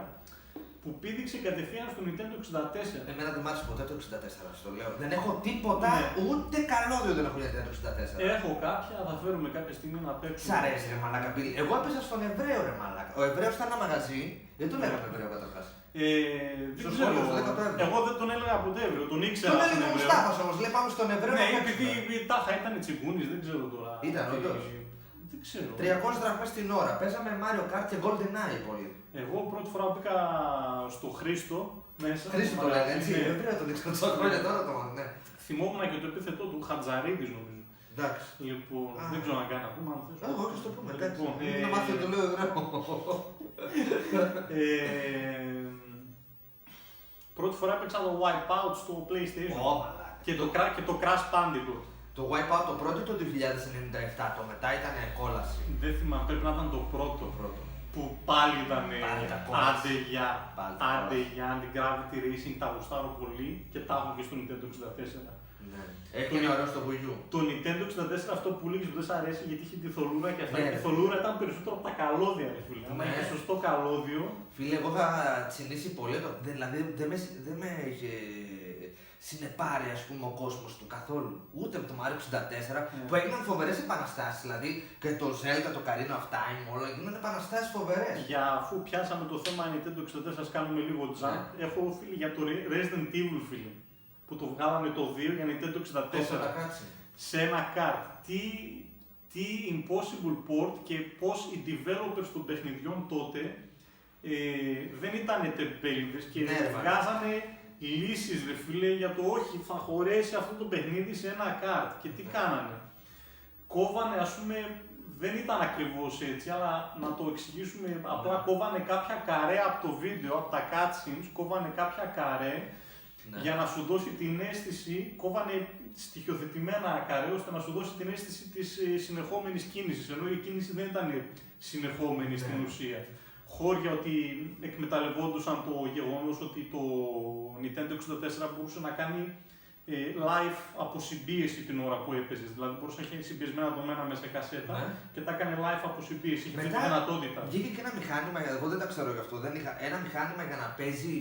που πήδηξε κατευθείαν στο Nintendo 64. Εμένα δεν μ' άρεσε ποτέ το 64, στο λέω. Δεν έχω τίποτα, Ναι. ούτε καλώδιο δεν έχω για το 64. Έχω κάποια, θα φέρουμε κάποια στιγμή να παίξουμε. Σ' αρέσει ρε μαλάκα Μπίλ. Εγώ έπαιζα στον Εβραίο ρε μαλάκα. Ο Εβραίος ήταν ένα μαγαζί, δεν το λέγαμε Εβραίο καταρχάς. Δεν Στο ξέρω. σχολείο, στο 17ο. Εγώ δεν τον έλεγα ποτέ Εβραίο, τον ήξερα. Τον στον έλεγε ο Εβραίο. Μουστάφας όμως, λέει πάμε στον Εβραίο. Ναι, να επειδή παίξουμε. τάχα ήταν τσιγκούνης, δεν ξέρω τώρα. Ήταν, όντως. Δεν ξέρω. 300 δραχμές την ώρα. Παίζαμε Mario Kart και GoldenEye πολύ. Εγώ πρώτη φορά μπήκα στο Χρήστο μέσα. Χρήστο στο το λένε μαγαζί, έτσι. ναι. Εβραίο τον ήξερα τόσα χρόνια τώρα το μάθω, ναι. Θυμόμουν και το επίθετό του Χατζαρίδης νομίζω. Εντάξει. Λοιπόν, Α. δεν ξέρω να κάνω να πούμε αν θες. Εγώ και στο πούμε, εντάξει. Λοιπόν, Να μάθει το λέω Εβραίο. Πρώτη φορά έπαιξα το Wipeout στο PlayStation Ω, μαλάκα. και το Crash Bandicoot. Το Wipeout το πρώτο ή το 2097, το μετά ήταν κόλαση. Δεν θυμάμαι, πρέπει να ήταν το πρώτο. Το πρώτο. Που πάλι ήταν Πάλι τα κόλαση. άντε για, Πάλι τα άντε κόλαση. για anti-gravity racing, τα γουστάρω πολύ και τα έχω και στο Nintendo 64. Ναι. Έχει ένα ωραίο στο Wii U. Το Nintendo 64 αυτό που λέγεις που δεν σ' αρέσει γιατί είχε τη θολούρα και αυτά. Ναι, Η ρε. θολούρα ήταν περισσότερο από τα καλώδια, ρε φίλε. Αν Ναι. είχε σωστό καλώδιο. Φίλε, εγώ είχα τσινήσει πολύ. Δηλαδή δεν με είχε συνεπάρει ας πούμε ο κόσμος του καθόλου. Ούτε με το Mario 64 που έγιναν φοβερές επαναστάσεις. Δηλαδή και το Zelda, το Ocarina of Time, όλα έγιναν επαναστάσεις φοβερές. Για αφού πιάσαμε το θέμα Nintendo 64, σας κάνουμε λίγο jump. Έχω φίλοι για το Resident Evil, φίλοι, που το βγάλανε το 2 για Nintendo 64. Σε ένα kart. Τι impossible port και πώς οι developers των παιχνιδιών τότε δεν ήταν τεμπέληδες και βγάζανε λύσεις, ρε φίλε, για το όχι, θα χωρέσει αυτό το παιχνίδι σε ένα kart. Και τι κάνανε. Κόβανε, ας πούμε, δεν ήταν ακριβώς έτσι, αλλά να το εξηγήσουμε, απλά κόβανε κάποια καρέ από το βίντεο, από τα cutscenes, κόβανε κάποια καρέ για να σου δώσει την αίσθηση, κόβανε στοιχειοθετημένα καρέ, ώστε να σου δώσει την αίσθηση της συνεχόμενης κίνησης, ενώ η κίνηση δεν ήταν συνεχόμενη στην ουσία. Χώρια ότι εκμεταλλευόντουσαν το γεγονός ότι το Nintendo 64 μπορούσε να κάνει live αποσυμπίεση την ώρα που έπαιζες. Δηλαδή μπορούσε να έχει συμπιεσμένα δεδομένα μέσα σε κασέτα και τα έκανε live αποσυμπίεση. Είχε αυτή τη δυνατότητα. Βγήκε και ένα μηχάνημα, εγώ δεν τα ξέρω γι' αυτό. Ένα μηχάνημα για να παίζει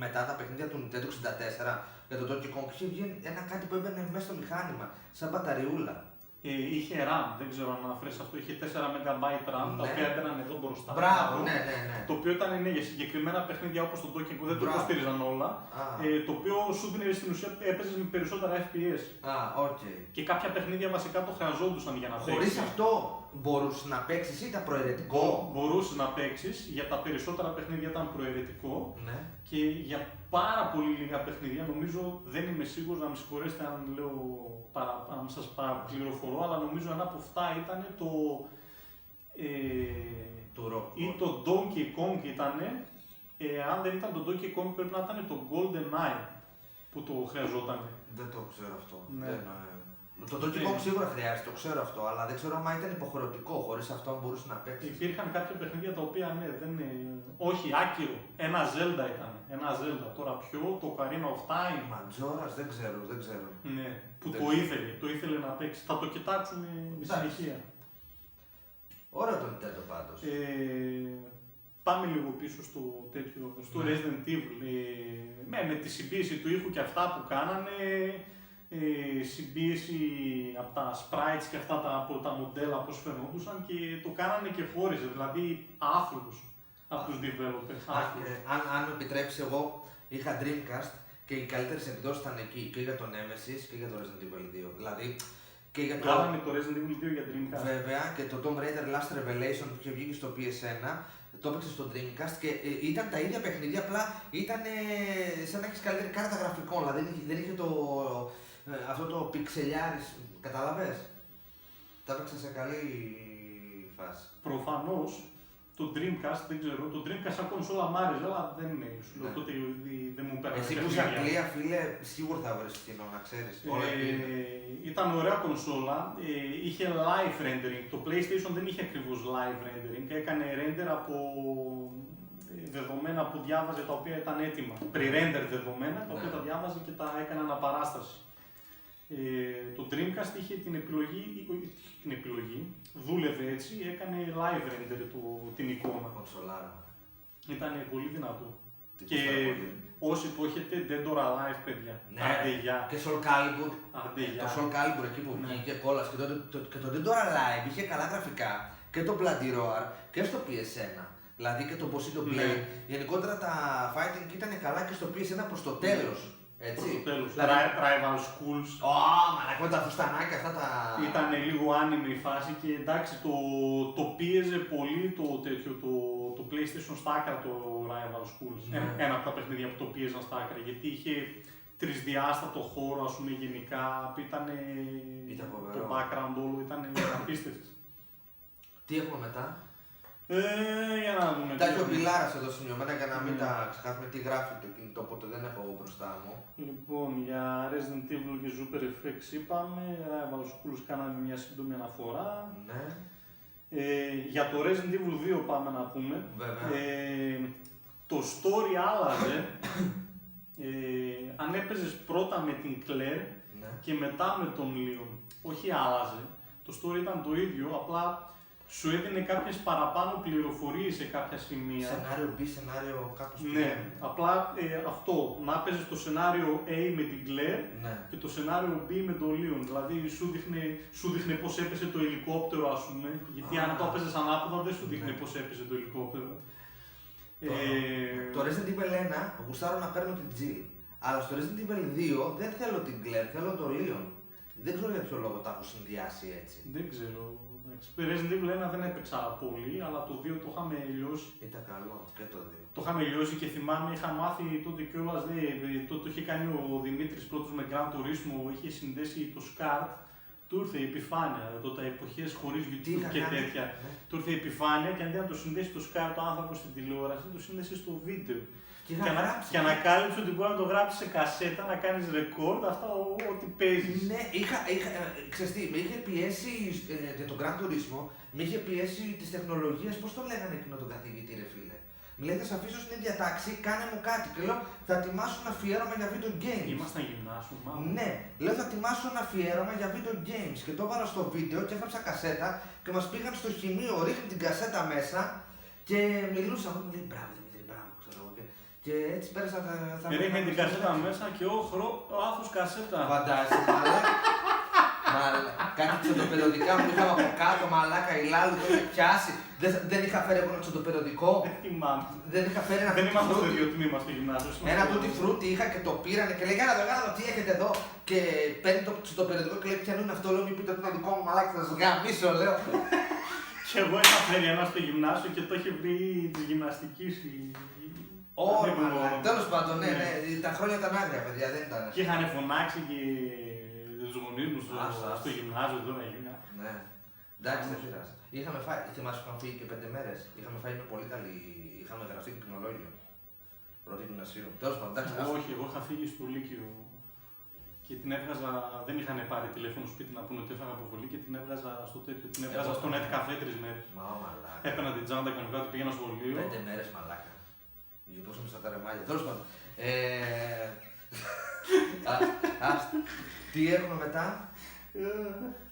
μετά τα παιχνίδια του Nintendo 64 για το Donkey Kong. Είχε βγει ένα κάτι που έμπαινε μέσα στο μηχάνημα, σαν μπαταριούλα. Είχε RAM, δεν ξέρω αν αναφέρεις αυτό, είχε 4 MB RAM, τα οποία έμπαιναν εδώ μπροστά. Μπράβο, ναι. Το οποίο ήταν για συγκεκριμένα παιχνίδια όπως το Donkey Kong, δεν το υποστήριζαν όλα. Το οποίο σου δίνει στην ουσία έπαιζες με περισσότερα FPS. Και κάποια παιχνίδια βασικά το χρειαζόντουσαν για να παίξεις. Χωρίς αυτό μπορούσες να παίξεις ή ήταν προαιρετικό? Μπορούσες να παίξεις, για τα περισσότερα παιχνίδια ήταν προαιρετικό. Και για πάρα πολύ λίγα παιχνίδια, νομίζω, δεν είμαι σίγουρος, να με συγχωρέσετε αν λέω αν σας παραπληροφορώ, αλλά νομίζω ένα από αυτά ήταν ή το Donkey Kong ήτανε, αν δεν ήταν το Donkey Kong πρέπει να ήταν το Golden Eye που το χρειαζόταν. Δεν το ξέρω αυτό. Το Donkey Kong σίγουρα χρειάζεται, το ξέρω αυτό, αλλά δεν ξέρω αν ήταν υποχρεωτικό, χωρίς αυτό μπορούσε να παίξει. Υπήρχαν κάποια παιχνίδια τα οποία δεν όχι, άκυρο. Ένα Zelda ήταν. Ένα Zelda. Τώρα πιο το Ocarina of Time. Ματζόρας, δεν ξέρω. Ναι, που το ήθελε να παίξει. Θα το κοιτάξουμε στη συνεχεία. Ωραίο το Nintendo πάντως. Πάμε λίγο πίσω στο Resident Evil. Με τη συμπίεση του ήχου και αυτά που κάνανε. Συμπίεση από τα sprites και αυτά από τα μοντέλα πώς φαινόντουσαν και το κάνανε και χώριζε, δηλαδή άθλους από τους developers. Αν μου επιτρέψεις, εγώ είχα Dreamcast και οι καλύτερες επιδόσεις ήταν εκεί και για το Nemesis και για το Resident Evil 2. Δηλαδή, και για το Resident Evil 2 για Dreamcast. Βέβαια, και το Tomb Raider Last Revelation που είχε βγει στο PS1, το έπαιξε στο Dreamcast και ήταν τα ίδια παιχνίδια, απλά ήταν σαν να έχεις καλύτερη κάρτα γραφικών, δηλαδή δεν είχε αυτό το πιξελιάρις, κατάλαβες. Τα έπαιξα σε καλή φάση. Προφανώς το Dreamcast, δεν ξέρω, το Dreamcast σαν κονσόλα μ' άρεσε, αλλά δεν είναι, σου λέω, τότε δεν μου πέρασε. Εσύ που είσαι Αγγλία, φίλε, σίγουρα θα βρεις κοινό, να ξέρεις. Ήταν ωραία κονσόλα, είχε live rendering, το PlayStation δεν είχε ακριβώς live rendering, έκανε render από δεδομένα που διάβαζε τα οποία ήταν έτοιμα, pre-render δεδομένα, τα οποία τα διάβαζε και τα έκανε αναπαράσταση. Το Dreamcast είχε την επιλογή, δούλευε έτσι, έκανε live render την εικόνα. Κονσολάρα. Ήταν πολύ δυνατό. Και όσοι το έχετε, Dead or Alive, παιδιά. Ναι, και Soul Calibur. Το Soul Calibur εκεί που βγήκε κόλλας και το Dead or Alive είχε καλά γραφικά και το Bloody Roar και στο PS1. Δηλαδή και το Bushido Blade. Γενικότερα τα fighting ήταν καλά και στο PS1 προς το τέλος. Έτσι. Προς το τέλος. Rival Schools. Μαλακό, τα φουστανάκια αυτά τα... Ήταν λίγο άνιμη η φάση και εντάξει το πίεζε πολύ το PlayStation στα άκρα το Rival Schools. Ένα από τα παιχνίδια που το πίεζαν στα άκρα, γιατί είχε τρισδιάστατο χώρο, ας πούμε, γενικά, το background όλο ήταν απίστευτο. Τι έχουμε μετά? Για να δούμε. Τα έχει ο Πιλάρας εδώ σημειωμένα για να μην τα ξεχάσουμε τι γράφει το κινητό, οπότε δεν έχω μπροστά μου. Λοιπόν, για Resident Evil και Super FX είπαμε, Rival Schools κάναμε μια σύντομη αναφορά. Ναι. Για το Resident Evil 2 πάμε να πούμε. Βέβαια. Το story άλλαζε. Αν έπαιζες πρώτα με την Claire και μετά με τον Leon. Όχι άλλαζε. Το story ήταν το ίδιο, απλά σου έδινε κάποιες παραπάνω πληροφορίες σε κάποια σημεία. Σενάριο B, σενάριο κάπως B. Ναι, απλά αυτό, να παίζεις το σενάριο A με την Claire Ναι. και το σενάριο B με τον Leon. Δηλαδή σου δείχνε πώς έπεσε το ελικόπτερο, ας πούμε. Γιατί αν το έπαιζες ανάποδα δεν σου δείχνε πώς έπεσε το ελικόπτερο. Το Resident Evil 1 γουστάρω να παίρνω την Jill. Αλλά στο Resident Evil 2 δεν θέλω την Claire, θέλω τον Leon. Δεν ξέρω για ποιο λόγο τα έχω συνδυάσει έτσι. Δεν ξέρω. Resident Evil 1 δεν έπαιξα πολύ, αλλά το 2 το είχαμε λιώσει. Ήταν καλό και το 2. Το είχαμε λιώσει και θυμάμαι, είχα μάθει τότε κιόλας, το είχε κάνει ο Δημήτρης πρώτος με Gran Turismo, είχε συνδέσει το SCART, του ήρθε η επιφάνεια, τότε εποχές χωρίς YouTube και τέτοια. Ναι. Του ήρθε η επιφάνεια και αντί να το συνδέσει το SCART ο άνθρωπος στην τηλεόραση, το σύνδεσε στο βίντεο. Και ανακάλυψε ότι μπορεί να το γράψει σε κασέτα, να κάνεις record, αυτά ό,τι παίζεις. Ναι, ξέρεις τι, με είχε πιέσει για τον Gran Turismo, με είχε πιέσει τις τεχνολογίες, πώς το λέγανε εκείνο τον καθηγητή ρε φίλε. Μου λέει θα σε αφήσω στην ίδια τάξη, κάνε μου κάτι. Και λέω θα ετοιμάσω ένα αφιέρωμα για video games. Ήμασταν γυμνάσιο, μάλλον. Ναι, λέω θα ετοιμάσω ένα αφιέρωμα για video games. Και το έβαλα στο βίντεο και έγραψα κασέτα και μας πήγαν στο χημείο, ρίχνει την κασέτα μέσα και μιλούσαμε. Μου λέει μπράβο Δημήτρη, μπράβο, ξέρω εγώ. Και έτσι πέρασα τα Ρίχνει την κασέτα μέσα και λάθος κασέτα. Φαντάζεσαι, κάτι τσοντοπεριοδικά που είχαμε από κάτω, μαλάκα, η Λάλου το είχε πιάσει. Δεν είχα φέρει εγώ ένα τσοντοπεριοδικό. Δεν θυμάμαι. Δεν είχα φέρει ένα Δεν τούτι ήμασταν στο φρούτι. ίδιο τμήμα στο γυμνάσιο. Ένα τούτι φρούτι είχα και το πήρανε και λέει γάλα το τι έχετε εδώ. Και παίρνει το τσοντοπεριοδικό και λέει πιανού είναι αυτό, λέω μην πείτε ότι είναι δικό μου μαλάκα, θα σας γαμίσω, λέω. Και εγώ είχα φέρει ένα στο γυμνάσιο και το είχε βρει τη γυμναστική. Ωραία, τέλος πάντων, ναι, τα χρόνια ήταν άγρια, παιδιά, δεν ήταν. Και είχαν φωνάξει και τους γονείς μου στο γυμνάσιο τώρα γίνα. Ναι, εντάξει, δεν πειράζει. Είχαμε φάει, θυμάσαι που είχαμε φύγει και 5 μέρες. Είχαμε φάει με πολύ καλή, είχαμε γραφτεί πυκνολόγιο. Πρώτη γυμνασίου. Τέλος πάντων, εντάξει. Όχι, εγώ είχα φύγει στο Λύκειο και την έβγαζα, δεν είχαν πάρει τηλέφωνο σπίτι να πούνε ότι έφαγα αποβολή και την έβγαζα στο τέτοιο. Την έβγαζα στο net cafe 3 μέρες. Μαλάκα. Έπαιρνα την τσάντα κανονικά, ότι πήγαινα σχολείο. 5 μέρες μαλάκα. Γυρνούσαμε στα ταρεμάλια. Τέλος πάντων. Τι έχουμε μετά.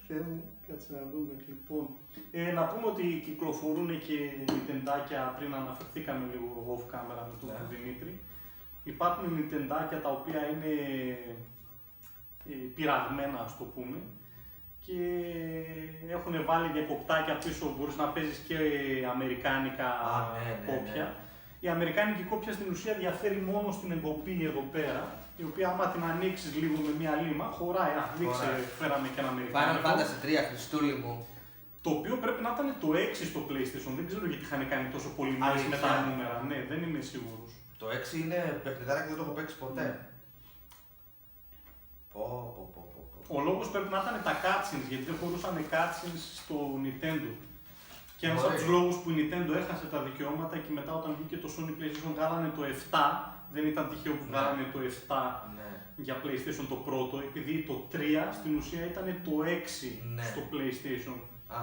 Θεέ μου, κάτσε να δούμε. Λοιπόν, να πούμε ότι κυκλοφορούν και νιτεντάκια πριν αναφερθήκαμε λίγο off camera με τον Δημήτρη. Υπάρχουν νιτεντάκια τα οποία είναι πειραγμένα, ας το πούμε. Και έχουν βάλει διακοπτάκια πίσω, μπορείς να παίζεις και αμερικάνικα κόπια. Η αμερικάνικη κόπια στην ουσία διαφέρει μόνο στην εμποπή εδώ πέρα, η οποία άμα την ανοίξεις λίγο με μία λίμα, χωράει. Δείξε, φέραμε και ένα αμερικάνικο. Final Fantasy 3, Χριστούλη μου. Το οποίο πρέπει να ήταν το 6 στο PlayStation, δεν ξέρω γιατί είχαν κάνει τόσο πολύ μέση με τα νούμερα. Ναι, δεν είμαι σίγουρος. Το 6 είναι παιχνιδάρα και δεν το έχω παίξει ποτέ. Ο λόγος πρέπει να ήταν τα cutscenes, γιατί δεν χωρούσαν cutscenes στο Nintendo. Και ένας από τους λόγους που η Nintendo έχασε τα δικαιώματα και μετά όταν βγήκε το Sony PlayStation βγάλανε το 7, δεν ήταν τυχαίο που βγάλανε το 7 για PlayStation το πρώτο, επειδή το 3 στην ουσία ήταν το 6 στο PlayStation,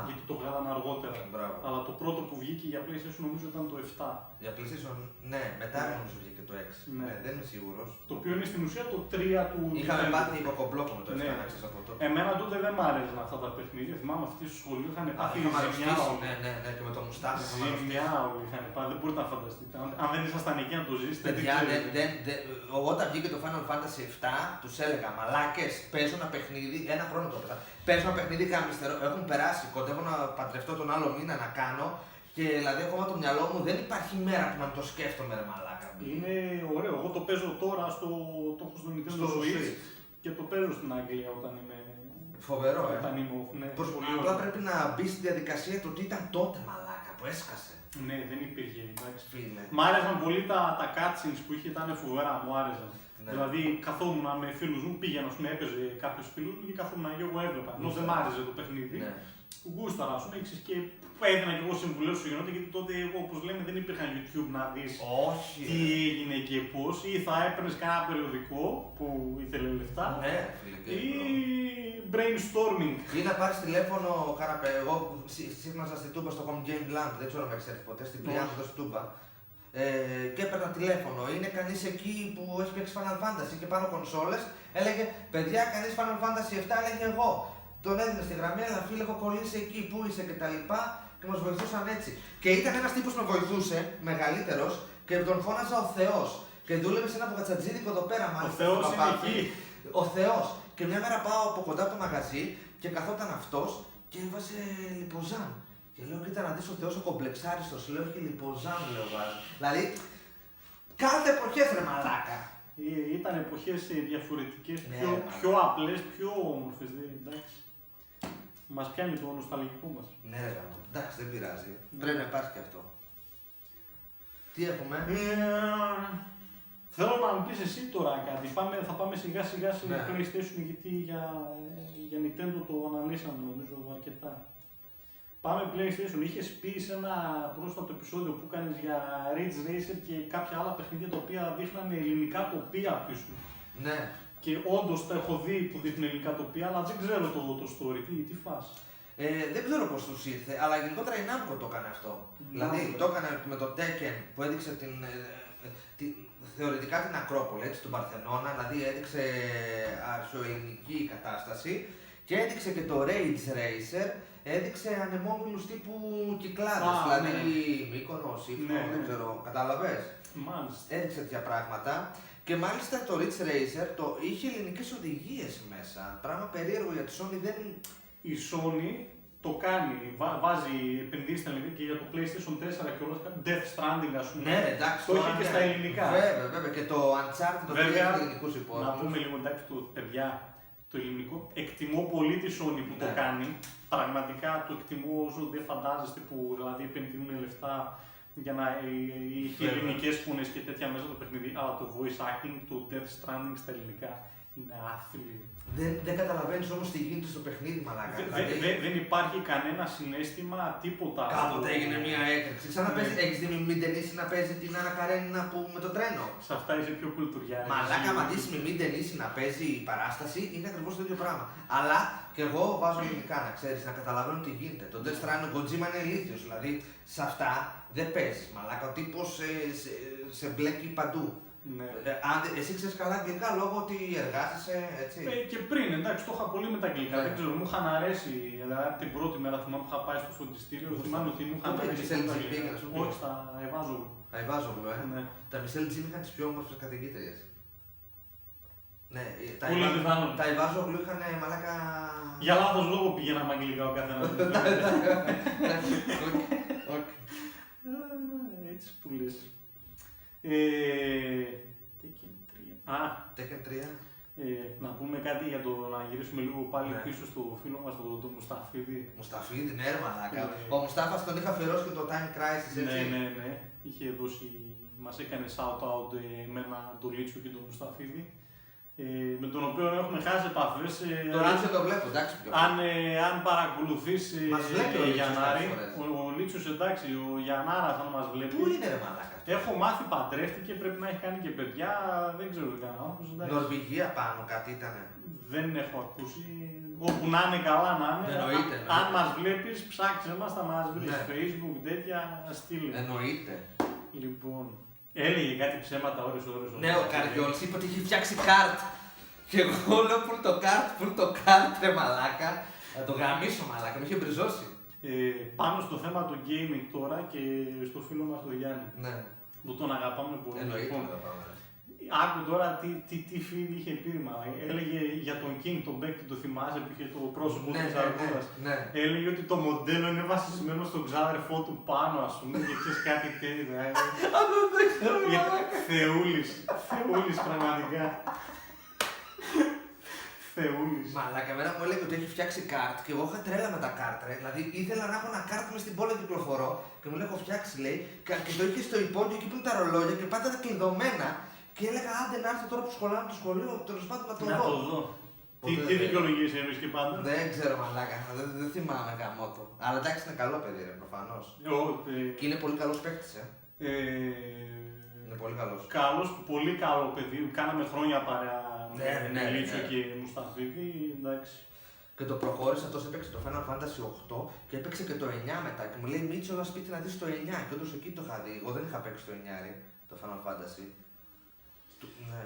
γιατί το βγάλανε αργότερα. Αλλά το πρώτο που βγήκε για PlayStation νομίζω ήταν το 7. Για PlayStation, ναι, μετά νομίζω βγήκε το 6. Ναι, δεν είμαι σίγουρος. Το οποίο είναι στην ουσία το 3 του. Είχαμε πάθει υποκομπλόκο με το 7, να ξέρεις από τότε. Εμένα τότε δεν μ' άρεσαν αυτά τα παιχνίδια. Θυμάμαι αυτοί στο σχολείο είχαν πάθει ζημιά. Ναι, και με το μουστάκι. Ζημιά όλοι είχαν πάθει. Δεν μπορείτε να φανταστείτε. Αν δεν ήσασταν εκεί να το ζήσετε. Παιδιά, όταν βγήκε το Final Fantasy 7, τους έλεγα μαλάκες, παίζω ένα παιχνίδι, ένα χρόνο το έπαιζα. Παίζω ένα παιχνίδι γαμιστερό, έχουν περάσει, κοντεύω να παντρευτώ τον άλλο μήνα να κάνω. Και δηλαδή ακόμα το μυαλό μου δεν υπάρχει μέρα που να το σκέφτομαι ρε μαλάκα. Είναι ωραίο, εγώ το παίζω τώρα, το έχω στο Nintendo Switch και το παίζω στην Αγγλία όταν είμαι... Φοβερό, όταν είμαι off, ναι. Απλά πρέπει να μπει στη διαδικασία του τι ήταν τότε μαλάκα που έσκασε. Ναι, δεν υπήρχε, εντάξει. Φίλε. Μ' άρεσαν πολύ τα cutscenes που είχε, ήταν φοβερά, μου άρεσαν. Ναι. Δηλαδή καθόμουν με φίλους μου, πήγαινα, ας πούμε, έπαιζε κάποιος φίλους μου και καθόμουν και εγώ έβλεπα. Ενώ δεν μ' άρεσε το παιχνίδι, γούσταρα, ας πούμε, και έδινα και εγώ συμβουλές σου γινόταν, γιατί τότε εγώ, όπως λέμε, δεν υπήρχαν YouTube να δεις τι έγινε και πώς, ή θα έπαιρνες κανένα περιοδικό που ήθελε λεφτά, ή brainstorming. Ή να πάρεις τηλέφωνο, εγώ σύγχρανα στη Τούμπα στο Home Game Land, δεν ξέρω αν έχεις έρθει ποτέ, στην πλειά μου εδώ στη Τούμπα. Και έπαιρνα τηλέφωνο. Είναι κανείς εκεί που έχει παίξει Final Fantasy και πάνω κονσόλες, έλεγε παιδιά, κανείς Final Fantasy 7, έλεγε εγώ. τον έδινε στη γραμμή, αλλά φίλε, έχω κολλήσει εκεί, πού είσαι κτλ. Και μας βοηθούσαν έτσι. Και ήταν ένας τύπος που με βοηθούσε, μεγαλύτερος, και τον φώναζα ο Θεός. Και δούλευε σε ένα μπουγατσατζίδικο εδώ πέρα, μάλιστα. Ο Θεός είναι εκεί. Ο Θεός. Και μια μέρα πάω από κοντά από το μαγαζί και καθόταν αυτός και έβαζε λιποζάν. Και λέω, κοίτα να δεις ο Θεός ο κομπλεξάριστος. Λέω, έχει λιποζάν, λέω βάζει. Δηλαδή, κάθε εποχές ρε μαλάκα. Ήταν εποχές διαφορετικές, Ναι, πιο απλές, πιο όμορφες, εντάξει. Μας πιάνει το νοσταλγικό μας. Ναι, ρε, εντάξει, δεν πειράζει. Πρέπει να υπάρχει και αυτό. Τι έχουμε? Θέλω να μου πεις εσύ τώρα κάτι. Θα πάμε σιγά σιγά σε Ναι. PlayStation, γιατί για Nintendo το αναλύσαμε νομίζω αρκετά. Πάμε PlayStation. Είχες πει σε ένα πρόσφατο επεισόδιο που έκανες για Ridge Racer και κάποια άλλα παιχνίδια τα οποία δείχνανε ελληνικά τοπία πίσω. Ναι. Και όντως τα έχω δει που δείχνουν ελληνικά τοπία, αλλά δεν ξέρω το story. Τι φας. Δεν ξέρω πώς τους ήρθε, αλλά γενικότερα η Namco το έκανε αυτό. Δηλαδή το έκανε με το Tekken που έδειξε θεωρητικά την Ακρόπολη, έτσι, του Παρθενώνα, δηλαδή έδειξε αρχαιοελληνική κατάσταση και έδειξε και το Rage Racer, έδειξε ανεμόμυλους τύπου Κυκλάδες, δηλαδή Μύκονος, Ήφνο, δεν ξέρω, κατάλαβες. Μάλιστα. Έδειξε τέτοια πράγματα και μάλιστα το Ridge Racer είχε ελληνικές οδηγίες μέσα, πράγμα περίεργο για τη Sony δεν... Η Sony το κάνει, βάζει επενδύσεις στα ελληνικά και για το PlayStation 4 και όλα Death Stranding, ας πούμε. Ναι, εντάξει, το είχε και στα ελληνικά. Βέβαια, και το Uncharted το είχε ελληνικούς υπόρους. Να πούμε λίγο εντάξει το παιδιά, το ελληνικό. Εκτιμώ πολύ τη Sony που το κάνει. Πραγματικά το εκτιμώ όσο δεν φαντάζεστε, που δηλαδή επενδύουν λεφτά για να έχει ελληνικές φωνές και τέτοια μέσα το παιχνίδι. Αλλά το voice acting, το Death Stranding στα ελληνικά είναι άθλιο. Δεν καταλαβαίνεις όμως τι γίνεται στο παιχνίδι, μαλάκα. Δεν υπάρχει κανένα συναίσθημα, τίποτα. Κάποτε έγινε μια έκρηξη. Σαν να παίζει, έχεις δει Μιμή Ντενίση να παίζει την Άννα Καρένινα που με το τρένο. Σε αυτά είσαι πιο κουλτουριάρης. Μαλάκα, άμα δεις Μιμή Ντενίση να παίζει η παράσταση, είναι ακριβώς το ίδιο πράγμα. Αλλά και εγώ βάζω ελληνικά να ξέρεις, να καταλαβαίνω τι γίνεται. Το Death Stranding, ο Kojima είναι ηλίθιος. Δηλαδή σε αυτά δεν παίζεις, μαλάκα. Ο τύπος σε μπλέκει παντού. Ναι. Εσύ ξέρεις καλά αγγλικά λόγω ότι εργάζεσαι, έτσι. Και πριν, εντάξει, το είχα πολύ με τα αγγλικά. Δεν ξέρω, μου είχαν αρέσει. Δηλαδή, την πρώτη μέρα θυμάμαι που είχα πάει στο φροντιστήριο, θυμάμαι ότι μου είχαν αρέσει. Όχι, στα Αϊβάζογλου. Αϊβάζογλου, Ναι. Τα Μισελ Τζιμ είχαν τις πιο όμορφες καθηγήτριες. Ναι, τα Αϊβάζογλου είχαν μαλάκα. Για λάθος λόγο πήγαιναμε αγγλικά ο καθένας. Έτσι που λες. Tekken 3. Να πούμε κάτι για να γυρίσουμε λίγο πάλι πίσω στο φίλο μας, τον Μουσταφίδη. Μουσταφίδη, ναι, ρε μαλάκα. Ο Μουστάφας τον είχα αφιερώσει και το Time Crisis, έτσι. Ναι. Είχε δώσει, μας έκανε shout-out εμένα, τον Λίτσιο και τον Μουσταφίδη. Με τον οποίο έχουμε χάσει επαφές. Το Λίτσιο το βλέπω, εντάξει. Αν παρακολουθείς Γιαννάρη, ο Λίτσιος, εντάξει, ο Γιαννάρας αν μας βλέπει. Πού είναι ρε μαλάκα? Έχω μάθει, παντρεύτηκε, πρέπει να έχει κάνει και παιδιά, δεν ξέρω τι κανένα άνθρωπος. Νορβηγία πάνω κάτι ήτανε. Δεν έχω ακούσει. Όπου να είναι καλά να είναι. Εννοείται. Αν μας βλέπεις, ψάξε μας, θα μας βρεις. Facebook, τέτοια, στείλε. Εννοείται. Λοιπόν, έλεγε κάτι ψέματα ώρες. Ναι, ο Καριόλης είπε ότι έχει φτιάξει καρτ. Και εγώ λέω πουλ το καρτ, ρε μαλάκα. Να το γαμίσω μαλάκα, με είχε μπριζώσει. Πάνω στο θέμα του gaming τώρα και στο φίλο μας τον Γιάννη. Ναι. Που τον αγαπάμε πολύ. Εννοείται. Άκου τώρα τι φίλη είχε πει, έλεγε για τον King, τον Beck, το θυμάσαι που είχε το πρόσωπο της Αρκούδας. Ναι. Έλεγε ότι το μοντέλο είναι βασισμένο στον ξάδερφό του πάνω, ας πούμε, και ξέρεις κάτι τέτοιο. Θεούλης πραγματικά. Θεούλης. Μαλάκα, εμένα μου έλεγε ότι έχει φτιάξει καρτ και εγώ είχα τρέλα με τα καρτ, ρε. Δηλαδή ήθελα να έχω ένα καρτ μες στην πόλη να κυκλοφορώ και μου λέει έχω φτιάξει, λέει, και το είχε στο υπόγειο εκεί που είναι τα ρολόγια και πάντα τα κλειδωμένα. Και έλεγα άντε να έρθω τώρα που σχολάμε το σχολείο, τέλος πάντων να το δω. Τι δικαιολογίες έμεινες και πάντα? Δεν ξέρω μαλάκα, δεν θυμάμαι γαμώτο. Αλλά εντάξει είναι καλό παιδί ρε, προφανώς. Και είναι πολύ καλός παίκτης, Είναι πολύ καλός. Πολύ καλό παιδί. Κάναμε χρόνια παρέα με Λίτσιο και Μουσταφίδη, εντάξει. Και το προχώρησε, αυτός έπαιξε το Final Fantasy 8 και έπαιξε και το 9 μετά. Και μου λέει Μίτσο, να σπίτι να δεις το 9. Και όντως εκεί το είχα δει. Εγώ δεν είχα παίξει το 9, ρε, το Final Fantasy. Ναι.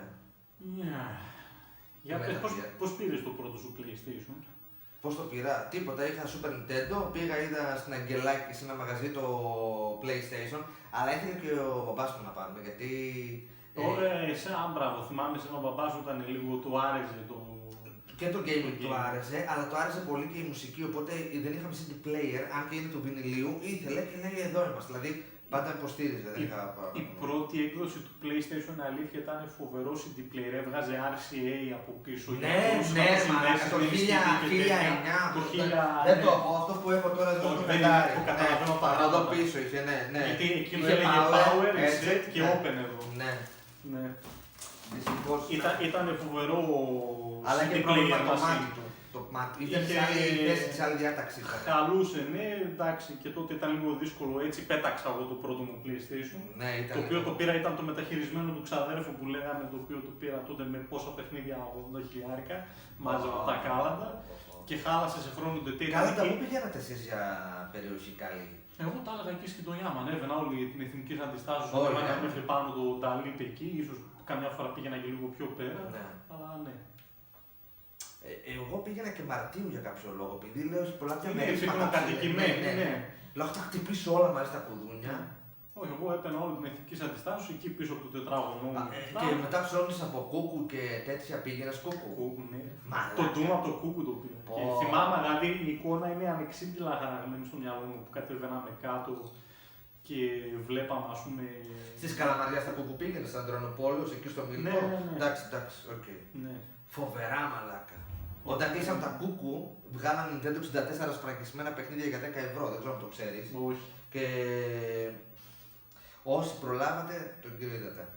Για πες, πώς πήρες το πρώτο σου PlayStation? Πώς το πήρα, τίποτα. Είχα Super Nintendo, πήγα, είδα στην Αγγελάκη σε ένα μαγαζί το PlayStation, αλλά ήθελε και ο μπαμπάς μου να πάρουμε γιατί. Μπράβο, θυμάμαι σε έναν μπαμπά σου ήταν λίγο, του άρεσε το. Και το gaming του άρεσε, αλλά του άρεσε πολύ και η μουσική. Οπότε δεν είχαμε CD player, αν και είναι του βινιλίου, ήθελε και λέει εδώ είμαστε. Δηλαδή πάντα υποστήριζε. Η πρώτη έκδοση του PlayStation αλήθεια ήταν φοβερό CD player. Έβγαζε RCA από πίσω. Ναι, το 1900. Δεν το έχω, αυτό που έχω τώρα δεν το πεντάρι. Το καταλαβαίνω πάρα εδώ πίσω είχε, ναι. Γιατί εκείνο έλεγε Power, Reset και Open εδώ. Ναι. Ήταν φοβερό. Αλλά και πρόβλημα το μάτι του. Ήταν σε άλλη διάταξη. Χαλούσε, ναι, εντάξει, και τότε ήταν λίγο δύσκολο. Έτσι πέταξα εγώ το πρώτο μου PlayStation. Ναι, το οποίο το πήρα, ήταν το μεταχειρισμένο του ξαδέρφου που λέγαμε, το οποίο το πήρα τότε με πόσα παιχνίδια, 80.000, μάζευα τα κάλαντα και χάλασε σε χρόνο τετήρια. Κάλαντα, πού πηγαίνατε εσείς για περιοχή καλή? Εγώ τα έλεγα εκεί στην Τονιά, ανέβαινα όλη την εθνική αντιστάσεως, ανέβαινα μέχρι πάνω το Νταλίπ εκεί, ίσως καμιά φορά πήγαινα και λίγο πιο πέρα, αλλά ναι. Εγώ πήγαινα και Μαρτίου για κάποιο λόγο, επειδή λέω έχει πολλά διαμερίσματα. Ναι, κατοικημένοι, ναι. Λέω θα χτυπήσω όλα μαζί τα κουδούνια. Όχι, εγώ έπαιρνα όλη την εθνική αντιστάσεως εκεί πίσω από το τετράγωνο μου. Και μετά ψώνεις από κούκου και τέτοια πήγαινες κούκου. Κούκου, ναι. Το ντούμα από το κούκου το πήρα. Και θυμάμαι, δηλαδή η εικόνα είναι ανεξίτηλα χαραγμένη στο μυαλό μου που κατέβαιναμε κάτω και βλέπαμε, ας πούμε. Στις Καλαμαριά στα κούκου πήγαινες, στον Αντρονοπόλεως, εκεί στο Μιλικό. Ναι. Εντάξει, οκ. Φοβερά μαλάκα. Όταν κλείσαμε τα κούκου, βγάλαν Nintendo 64 σφραγισμένα παιχνίδια για 10 ευρώ, δεν ξέρω αν το ξέρεις. Όχι. Και όσοι προλάβατε, τον κύριο είδατε.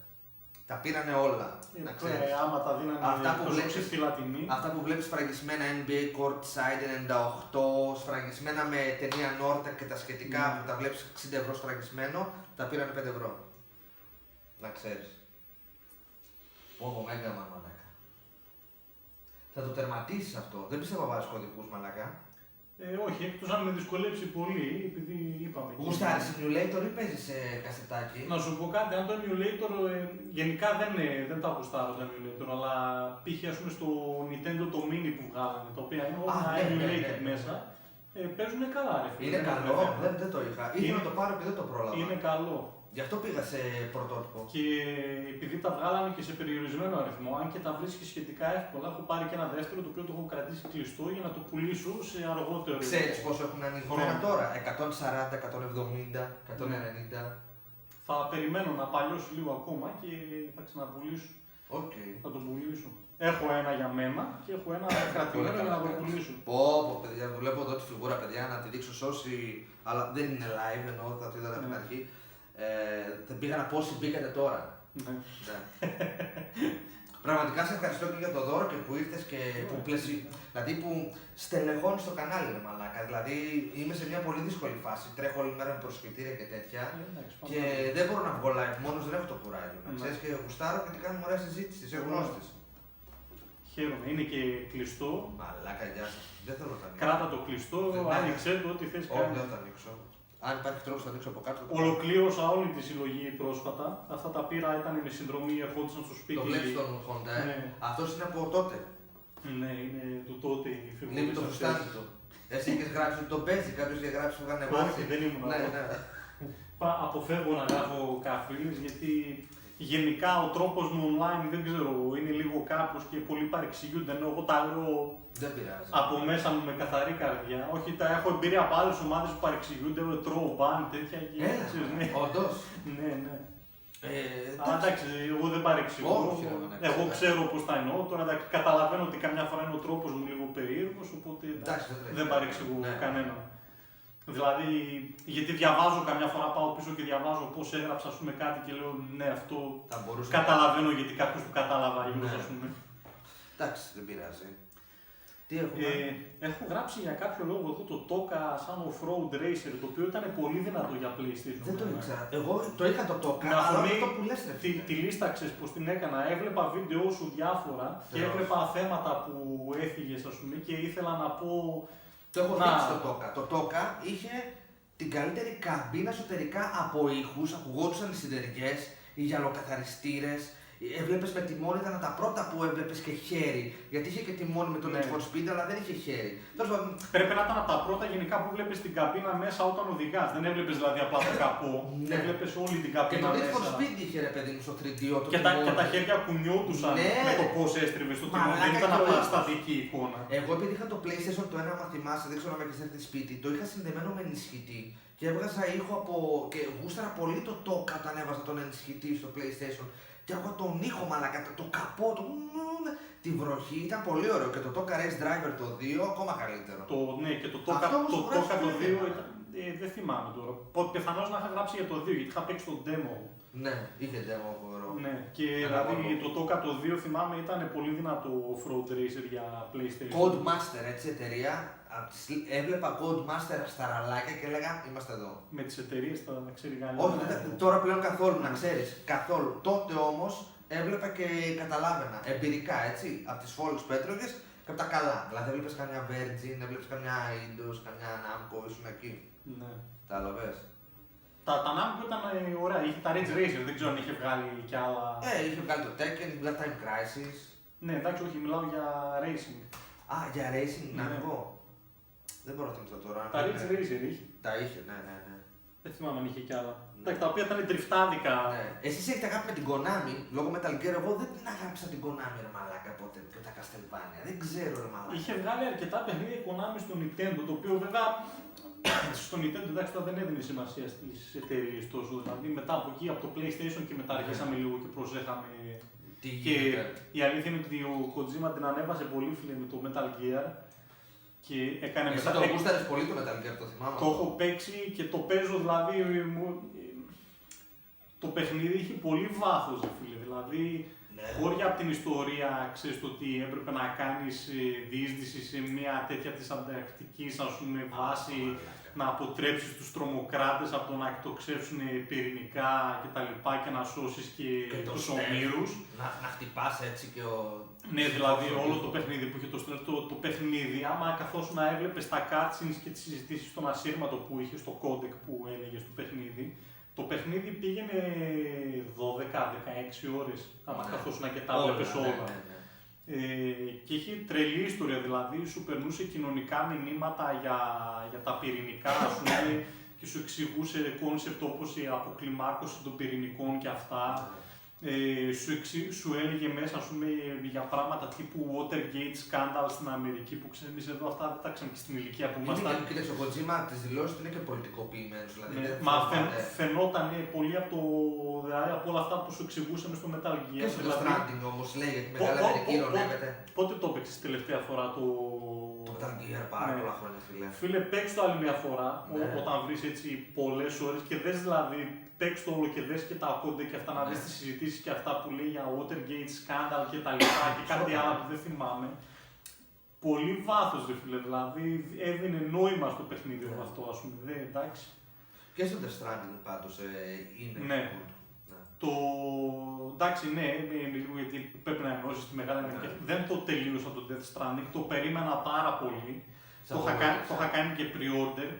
Τα πήρανε όλα. Να ξέρεις. Άμα τα δίνανε στη Λατινή. Αυτά που βλέπεις σφραγισμένα NBA Courtside 98, σφραγισμένα με ταινία Νόρτα και τα σχετικά που τα βλέπεις 60 ευρώ σφραγισμένο, τα πήρανε 5 ευρώ. Να ξέρεις. Πω, μέγα μαλάκα. Θα το τερματίσεις αυτό. Δεν πιστεύω να βάζεις κωδικούς μαλάκα. Όχι, εκτός αν με δυσκολέψει πολύ, επειδή είπαμε. Γουστάρεις emulator ή παίζεις κασετάκι? Να σου πω κάτι, αν το emulator, γενικά δεν τα γουστάρω το emulator, αλλά π.χ. ας πούμε στο Nintendo το Mini που βγάλανε, τα οποία είναι όλα emulated μέσα, παίζουν καλά ρε φίλε. Είναι καλό, δεν το είχα. Ήθελα να το πάρω και δεν το πρόλαβα. Είναι καλό. Γι' αυτό πήγα σε πρωτότυπο. Και επειδή τα βγάλανε και σε περιορισμένο αριθμό, αν και τα βρίσκει σχετικά εύκολα, έχω πάρει και ένα δεύτερο το οποίο το έχω κρατήσει κλειστό για να το πουλήσω σε αργότερο. Ξέρεις πόσο έχουν ανοιγμένα τώρα? 140, 170, 190. Θα περιμένω να παλιώσει λίγο ακόμα και θα ξαναπουλήσω. Θα τον πουλήσω. Έχω ένα για μένα και έχω ένα κρατημένο για να το πουλήσω. Πω, παιδιά, βλέπω εδώ τη φιγούρα, παιδιά, να τη δείξω σε όσοι. Αλλά δεν είναι live, εννοώ, θα το είδατε από την αρχή. Θα πήγα να πω όσοι μπήκατε τώρα. Πραγματικά σε ευχαριστώ και για το δώρο και που ήρθες και που δηλαδή που στελεχώνεις το κανάλι, ρε μαλάκα. Δηλαδή είμαι σε μια πολύ δύσκολη φάση. Τρέχω όλη μέρα με προσκλητήρια και τέτοια. Και δεν μπορώ να βγω live, μόνος δεν έχω το κουράγιο. Να ξέρεις, και γουστάρω και κάνουμε ωραία συζήτηση. Είσαι γνώστης. Χαίρομαι, είναι και κλειστό. Μαλάκα, γεια σας. Δεν θέλω να το ανοίξω. Κράτα το κλειστό, άνοιξε το, ό,τι θες κάνει. Όχι, δεν θα το ανοίξω. Αν υπάρχει τρόπος να ανοίξω από κάτω. Ολοκλήρωσα όλη τη συλλογή πρόσφατα. Αυτά τα πήρα, ήταν με συνδρομή, ερχόντουσαν στο σπίτι. Το βλέπεις τον Honda, αυτός είναι από τότε. Ναι, είναι του τότε η φιγούρα. Λείπει το φουστάνι του. Εσύ είχες γράψει ότι το παίζει, κάποιος είχε γράψει που είχαν βάσει. Όχι, δεν ήμουν αποφεύγω να γράφω καφρίλες γιατί γενικά ο τρόπος μου online δεν ξέρω, είναι λίγο κάπως και πολύ παρεξηγούνται. Ενώ εγώ τα λέω από μέσα μου με καθαρή καρδιά. Όχι, τα έχω εμπειρία από άλλες ομάδες που παρεξηγούνται, τρώω μπαν, τέτοια και έτσι. Όντως. Ναι. Αλλά εντάξει, εγώ δεν παρεξηγώ. Εγώ ξέρω πώς τα εννοώ. Τώρα εντάξει, καταλαβαίνω ότι καμιά φορά είναι ο τρόπος μου λίγο περίεργος, οπότε δεν παρεξηγώ κανέναν. Δηλαδή, γιατί διαβάζω καμιά φορά, πάω πίσω και διαβάζω πώς έγραψα ας πούμε, κάτι και λέω ναι, αυτό καταλαβαίνω γιατί κάποιος το κατάλαβα αλλιώς, ας πούμε. Εντάξει, δεν πειράζει. Τι έχω γράψει για κάποιο λόγο εδώ το Toka σαν off-road racer, το οποίο ήταν πολύ δυνατό για PlayStation. Δεν το ήξερα. Εγώ το είχα το Toka, αλλά αυτό που λες τη λίσταξες πως την έκανα, έβλεπα βίντεο σου διάφορα και έβλεπα θέματα που έφυγες ας πούμε και ήθελα να πω. Το έχω δείξει το Toka. Το Toka είχε την καλύτερη καμπίνα εσωτερικά από ήχους, ακουγόντουσαν οι σιδερικές, οι γυαλοκαθαριστήρες, Έβλεπες με τιμόνι, ήταν τα πρώτα που έβλεπες και χέρι. Γιατί είχε και τιμόνι με το Need for Speed, αλλά δεν είχε χέρι. Πρέπει να ήταν από τα πρώτα γενικά που βλέπεις την καμπίνα μέσα όταν οδηγάς. Δεν έβλεπες δηλαδή απλά το καπό. Ναι. Έβλεπες όλη την καμπίνα μέσα. Και το Need for Speed είχε ρε παιδί μου στο 3D. Και τα χέρια κουνιόντουσαν με το πώς έστριβες το τιμόνι. Δεν ήταν απλά στατική εικόνα. Εγώ επειδή είχα το PlayStation το ένα, μα θυμάσαι, δεν ξέρω αν έχεις έρθει σπίτι, το είχα συνδεμένο με ενισχυτή. Και έβγαζα ήχο από. Και γούσταρα πολύ το τόκα όταν έβαζα τον ενισχυτή στο PlayStation. Και άκουγα τον ήχο μαλακά, το καπό, τη βροχή, ήταν πολύ ωραίο. Και το Toka Race Driver το 2 ακόμα καλύτερο. Ναι, και το Toka το 2 ήταν. Δεν θυμάμαι τώρα. Πιθανώς να είχα γράψει για το 2 γιατί είχα παίξει το demo. Ναι, είχε demo φοβερό. Ναι, και δηλαδή το Toka το 2 θυμάμαι ήταν πολύ δυνατό off-road racer για PlayStation. Codemaster, έτσι εταιρεία. Έβλεπα Codemaster στα ραλάκια και έλεγα είμαστε εδώ. Με τις εταιρείες θα ξέρει κανείς. Όχι, τώρα πλέον καθόλου να ξέρεις. Καθόλου. Τότε όμως έβλεπα και καταλάβαινα εμπειρικά έτσι. Από τις Folks Πέτρογες και από τα καλά. Δηλαδή έβλεπες καμιά Virgin, έβλεπες καμιά Eidos, καμιά Namco, ήσουν εκεί. Ναι. Τα λαβες. Τα Namco ήταν ωραία. Είχε τα Ridge Racer, δεν ξέρω αν είχε βγάλει κι άλλα. Είχε βγάλει το Tekken, είχε βγάλει Time Crisis. Ναι, εντάξει, όχι, μιλάω για racing. Α, για racing, Ναι. Namco. Δεν μπορώ να θυμηθώ τώρα. Τα Ridge Racer είχε. Τα είχε, ναι. Δεν θυμάμαι αν είχε κι άλλα. Εντάξει, τα οποία ήταν τριφτάδικα. Ναι. Εσείς έχετε αγάπη με την Konami, λόγω Metal Gear, εγώ δεν την αγάπησα την Konami ρε μαλάκα ποτέ και τα Castlevania, δεν ξέρω ρε μαλάκα. Είχε βγάλει αρκετά παιχνίδια Konami στο Nintendo, το οποίο βέβαια στο Nintendo εντάξει τώρα δεν έδινε σημασία στις εταιρείες τόσο, δηλαδή μετά από εκεί, από το PlayStation και μετά αρχίσαμε λίγο και προσέχαμε. Και η αλήθεια είναι ότι ο Kojima την ανέβασε πολύ φίλε με το Metal Gear. Και έκανε εσύ το γούσταρες πολύ το Metal Gear, το θυμάμαι. Το έχω παίξει και το παίζω, δηλαδή το παιχνίδι είχε πολύ βάθος, φίλε. Δηλαδή, χώρια από την ιστορία, ξέρεις το ότι έπρεπε να κάνεις διείσδυση σε μια τέτοια της ανταρκτικής, ας πούμε, βάση, να αποτρέψεις τους τρομοκράτες από το να εκτοξεύσουν πυρηνικά κτλ. Και να σώσεις και τους ομήρους. Να χτυπάς έτσι και ο... Ναι, δηλαδή όλο το παιχνίδι που είχε το παιχνίδι, άμα καθώς να έβλεπες τα cutscenes και τις συζητήσεις στον ασύρματο που είχε στο codec που έλεγε στο παιχνίδι, το παιχνίδι πήγαινε 12-16 ώρες, άμα καθώς να και τα έβλεπες όλα. Και είχε τρελή ιστορία, δηλαδή σου περνούσε κοινωνικά μηνύματα για τα πυρηνικά, ας πούμε, και σου εξηγούσε κόνσεπτ όπως η αποκλιμάκωση των πυρηνικών και αυτά. Σου έλεγε μέσα, ας πούμε, για πράγματα τύπου Watergate scandal στην Αμερική που ξέρεις εμείς εδώ αυτά δεν τα ξέρουμε και στην ηλικία που ήμασταν. Κοίταξε, ο Kojima τις δηλώσεις του είναι και πολιτικοποιημένος. Δηλαδή, μα φαινόταν πολύ δηλαδή, από όλα αυτά που σου εξηγούσαμε στο Metal Gear. Και στο Stranding όμως λέει γιατί Μεγάλη Αμερική ειρωνεύεται. Πότε το έπαιξες τελευταία φορά το Metal Gear, πάρα πολλά χρόνια φίλε. Φίλε, παίξ' το άλλη μια φορά όταν βρεις έτσι πολλές ώρες και δες δηλαδή. Παίξ' το όλο και δες και τα κόντε και αυτά, να δεις τις συζητήσεις και αυτά που λέει για Watergate, Scandal και τα λοιπά και κάτι άλλο που δεν θυμάμαι. Πολύ βάθος ρε φίλε, δηλαδή έδινε νόημα στο παιχνίδι αυτό, ας πούμε, εντάξει. Και στο Death Stranding πάντως είναι. Ναι. Εντάξει, ναι, λίγο γιατί πρέπει να ενώσεις τη Μεγάλη Αμερική. Δεν το τελείωσα το Death Stranding, το περίμενα πάρα πολύ. Το είχα κάνει και pre-order.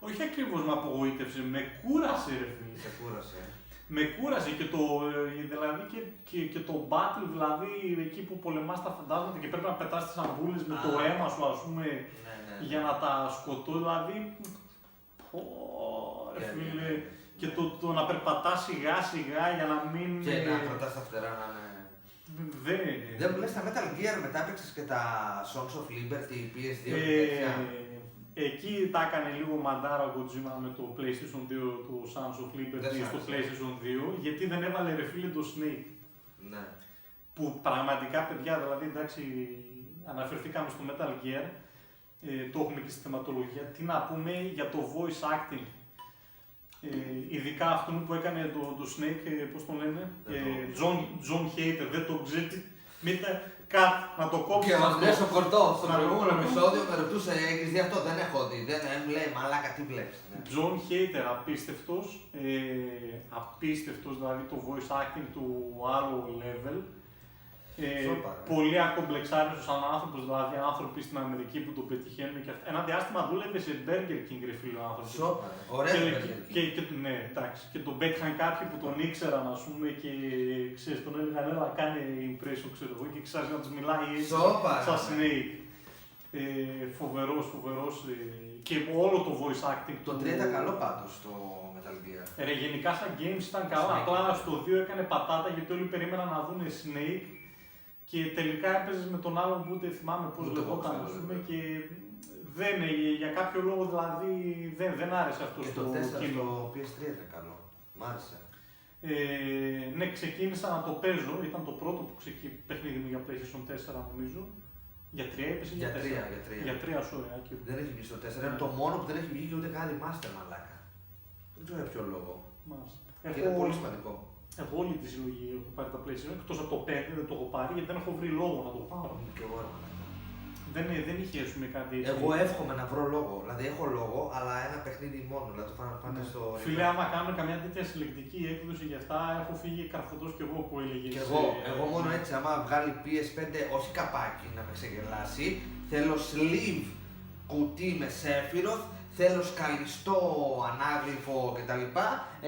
Όχι ακριβώς με απογοήτευσε, με κούρασε ρε φίλε. Σε κούρασε. Με κούρασε δηλαδή και το battle, δηλαδή εκεί που πολεμάς τα φαντάσματα και πρέπει να πετάς τις αμπούλες με το αίμα σου, ας πούμε, για να τα σκοτώ, δηλαδή. Ρε φίλε. Και το να περπατάς σιγά σιγά για να μην. Και να κρατάς τα φτερά να είναι. Δεν μου λες τα Metal Gear, μετά έπαιξες και τα Songs of Liberty, PS2 και τέτοια. Εκεί τα έκανε λίγο μαντάρα ο Kojima με το PlayStation 2, το Sons of Liberty στο PlayStation 2, γιατί δεν έβαλε ρε φίλε το Snake. Ναι. Που πραγματικά παιδιά, δηλαδή εντάξει, αναφερθήκαμε στο Metal Gear, το έχουμε και στη θεματολογία, τι να πούμε για το voice acting. Ειδικά αυτόν που έκανε το Snake, πώς τον λένε, John Hater, δεν το ξέρετε, να το κόψω. Και ο Ανδρέας ο Κορτός, στο προηγούμενο επεισόδιο με ρωτούσε, έχεις δει αυτό, δεν έχω δει, δεν μου λέει μαλάκα τι βλέπεις. John Hater, απίστευτος, δηλαδή το voice acting του άλλο level. Πολύ ακομπλεξάριστος άνθρωπος, δηλαδή άνθρωποι στην Αμερική που το πετυχαίνουν και αυτά. Ένα διάστημα δούλευε σε Burger King, ρε φίλε ο άνθρωπος. Σόπα, ωραία Burger King. Ναι, εντάξει. Και τον πέτυχαν κάποιοι που τον ήξεραν, ας πούμε, και ξέρεις, τον έλεγαν έλα κάνει impression, ξέρω εγώ, και ξέρεις να τους μιλάει έτσι, σαν Snake. Φοβερός. Και όλο το voice acting. Το 3 ήταν καλό πάντως στο Metal Gear. Γενικά σαν games ήταν καλά, απλά στο 2 έκανε πατάτα γιατί όλοι περίμεναν να δουν Snake και τελικά έπαιζες με τον άλλον που ούτε θυμάμαι πώς λεγόταν, ας πούμε, και δεν, για κάποιο λόγο δηλαδή δεν άρεσε αυτό στο κοινό. Το PS3 ήταν καλό, μ' άρεσε. Ναι, ξεκίνησα να το παίζω, ήταν το πρώτο που παιχνίδι μου για PlayStation 4 νομίζω. Για 3 έπεσε για 4. Για 3 sorry. Δεν έχει βγει στο 4, είναι το μόνο που δεν έχει βγει και ούτε καν remaster, μαλάκα. Δεν ξέρω για ποιο λόγο. Και είναι πολύ σημαντικό. Εγώ όλη τη συλλογή έχω πάρει τα PlayStation, εκτός από το 5 δεν το έχω πάρει γιατί δεν έχω βρει λόγο να το πάρω. Και εγώ δεν είχε πούμε κάτι έτσι. Εγώ εύχομαι να βρω λόγο. Δηλαδή έχω λόγο, αλλά ένα παιχνίδι μόνο. Δηλαδή το Final Fantasy στο. Φίλε, άμα κάνουμε καμιά τέτοια συλλεκτική έκδοση για αυτά, έχω φύγει καρφωτός κι εγώ που έλεγε. Και εγώ μόνο έτσι, άμα βγάλει PS5, όχι καπάκι να με ξεγελάσει, θέλω sleeve κουτί με Sephiroth, θέλω σκαλιστό ανάγλυφο κτλ.